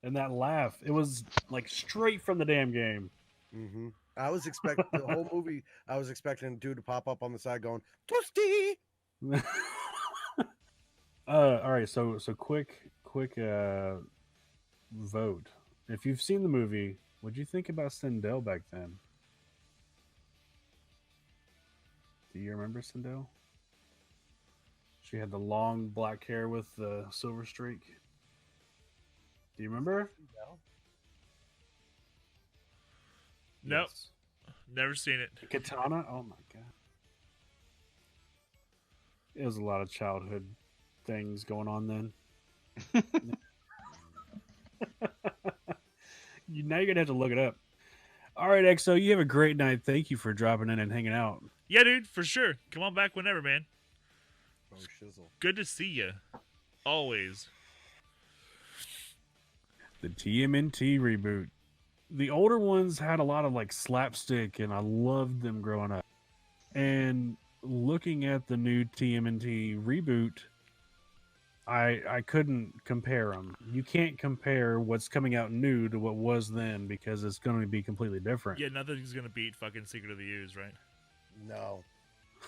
And that laugh, it was like straight from the damn game. Mm-hmm. I was expecting the whole movie. I was expecting a dude to pop up on the side going toasty. All right, so quick vote. If you've seen the movie, what'd you think about Sindel back then? Do you remember Sindel? She had the long black hair with the silver streak. Do you remember? Nope. Yes. Never seen it. Katana? Oh my god. It was a lot of childhood things going on then. Now you're gonna have to look it up. All right, XO, you have a great night. Thank you for dropping in and hanging out. Yeah, dude, for sure. Come on back whenever, man. Oh shizzle. Good to see you. Always. The TMNT reboot. The older ones had a lot of like slapstick, and I loved them growing up. And looking at the new TMNT reboot, I couldn't compare them. You can't compare what's coming out new to what was then because it's going to be completely different. Yeah, nothing's gonna beat fucking Secret of the Ooze, right? No,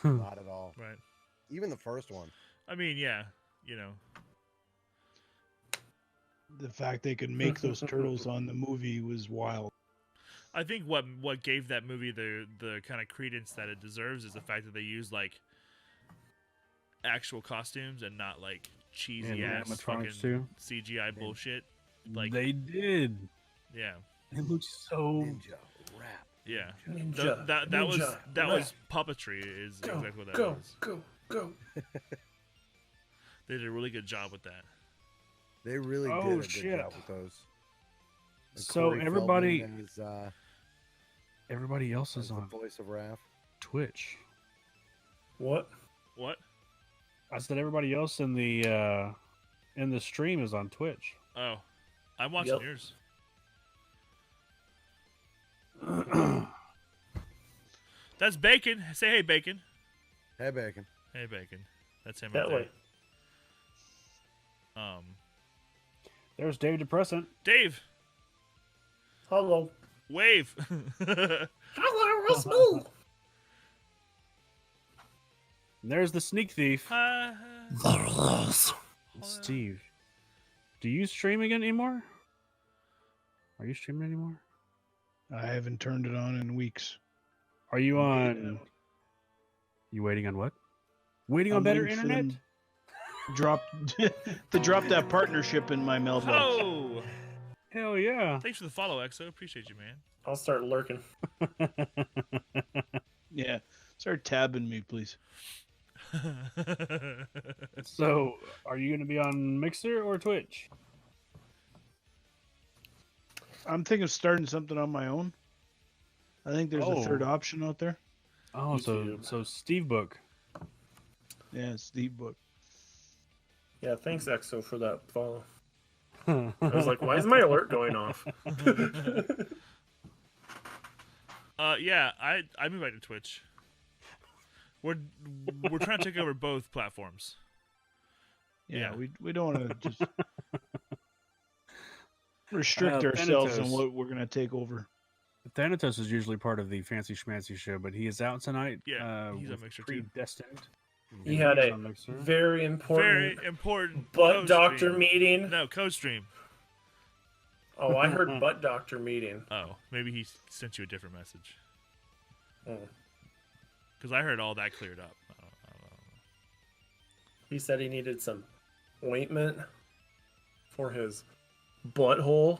not at all. Right. Even the first one. I mean, yeah, you know. The fact they could make those turtles on the movie was wild. I think what gave that movie the kind of credence that it deserves is the fact that they used like actual costumes and not like cheesy And ass fucking animatronics too. CGI bullshit. Like They did. yeah, It looks so. Ninja rap. yeah. Ninja. That was puppetry is Go, exactly what that go, was. go. They did a really good job with that. They really Oh, did a good shit. job with those. And So Corey everybody- Feldman is, Everybody else is the on voice of Raph. Twitch. What? What? I said everybody else in the stream is on Twitch. Oh, I'm watching Yep. yours. That's Bacon. Say hey, Bacon. Hey, Bacon. Hey, Bacon. That's him. That right way. there. There's Dave Depressant. Dave, Hello. wave. Hello, it's me. And there's the sneak thief, Yes. Steve. Do you stream again anymore? Are you streaming anymore? I haven't turned it on in weeks. Are you on? You waiting on what? Waiting on I'm better waiting for internet? them Drop to drop that partnership in my mailbox. Oh, Hell yeah! thanks for the follow, Exo. Appreciate you, man. I'll start lurking. Yeah, start tabbing me, please. So, are you going to be on Mixer or Twitch? I'm thinking of starting something on my own. I think there's a third Oh. option out there. Oh, YouTube. so Steve Book. Yeah, it's the book. Yeah, thanks, EXO, for that follow. I was like, why is my alert going off? Yeah, I moved back to Twitch. We're trying to take over both platforms. Yeah, Yeah. we don't want to just restrict ourselves on Thanatos. what we're gonna take over. Thanatos is usually part of the Fancy Schmancy show, but he is out tonight. Yeah, he's on with Mixer too. Predestined. He had He's a on Mixer. very important Very important. butt co-stream. doctor meeting. No, co-stream. Oh, I heard butt doctor meeting. Oh, maybe he sent you a different message. Oh. Because I heard all that cleared up. I don't know. He said he needed some ointment for his butthole.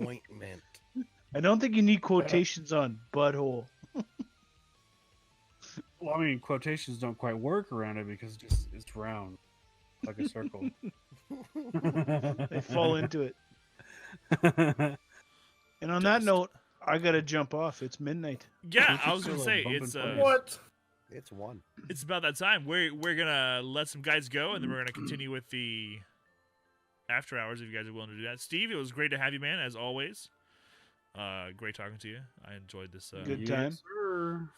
Ointment. I don't think you need quotations on butthole. Well, I mean, quotations don't quite work around it because it's round, like a circle. They fall into it. And on that note, I gotta jump off. It's midnight. Yeah, It's I was gonna still say a bumping it's place. What? It's one. it's about that time. We're gonna let some guys go, and then we're gonna continue with the after hours if you guys are willing to do that. Steve, it was great to have you, man, as always. Great talking to you. I enjoyed this. Good time.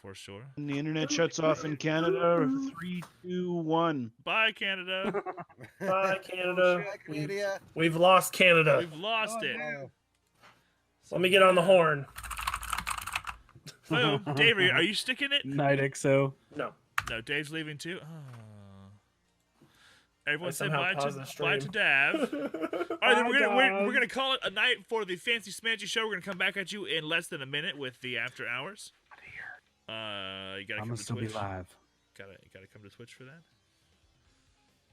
For sure. And the internet shuts off in Canada. 3, 2, 1. Bye, Canada. Bye, Canada. Canada. We've lost Canada. We've lost it. Oh, Let me get on the horn. Oh, Dave, are you sticking it? Night XO. No. No, Dave's leaving too. Oh. Everyone I say somehow bye paused the to, bye to stream. Dav. All right, then we're gonna call it a night for the Fancy Schmancy show. We're gonna come back at you in less than a minute with the after hours. You gotta I'm come gonna to still Twitch. be live. Gotta come to Twitch for that.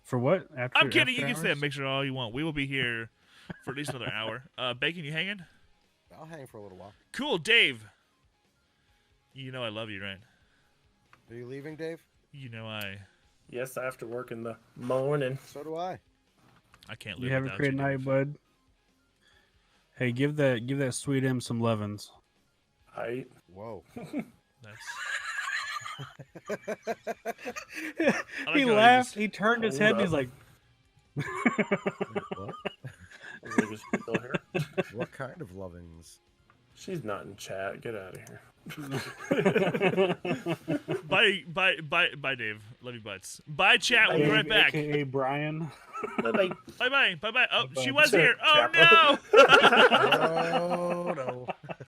For what? After, I'm kidding. after You can say a hours? mixture all you want. We will be here for at least another hour. Bacon, you hanging? I'll hang for a little while. Cool, Dave. You know I love you, right? Are you leaving, Dave? You know I Yes, I have to work in the morning. So do I. can't live You have a without great you, night, Dave. bud. Hey, give that sweet M some levins. Height. Whoa. That's He how laughed. just- He turned his Hold head. And he's up. like, What? Is it just still here? What kind of lovings? She's not in chat. Get out of here. Bye, Dave. Love you, butts. Bye, chat. We'll be Dave, right back. AKA Brian. Bye-bye. Bye. Oh, she Bye-bye. was here. Oh Kappa. no.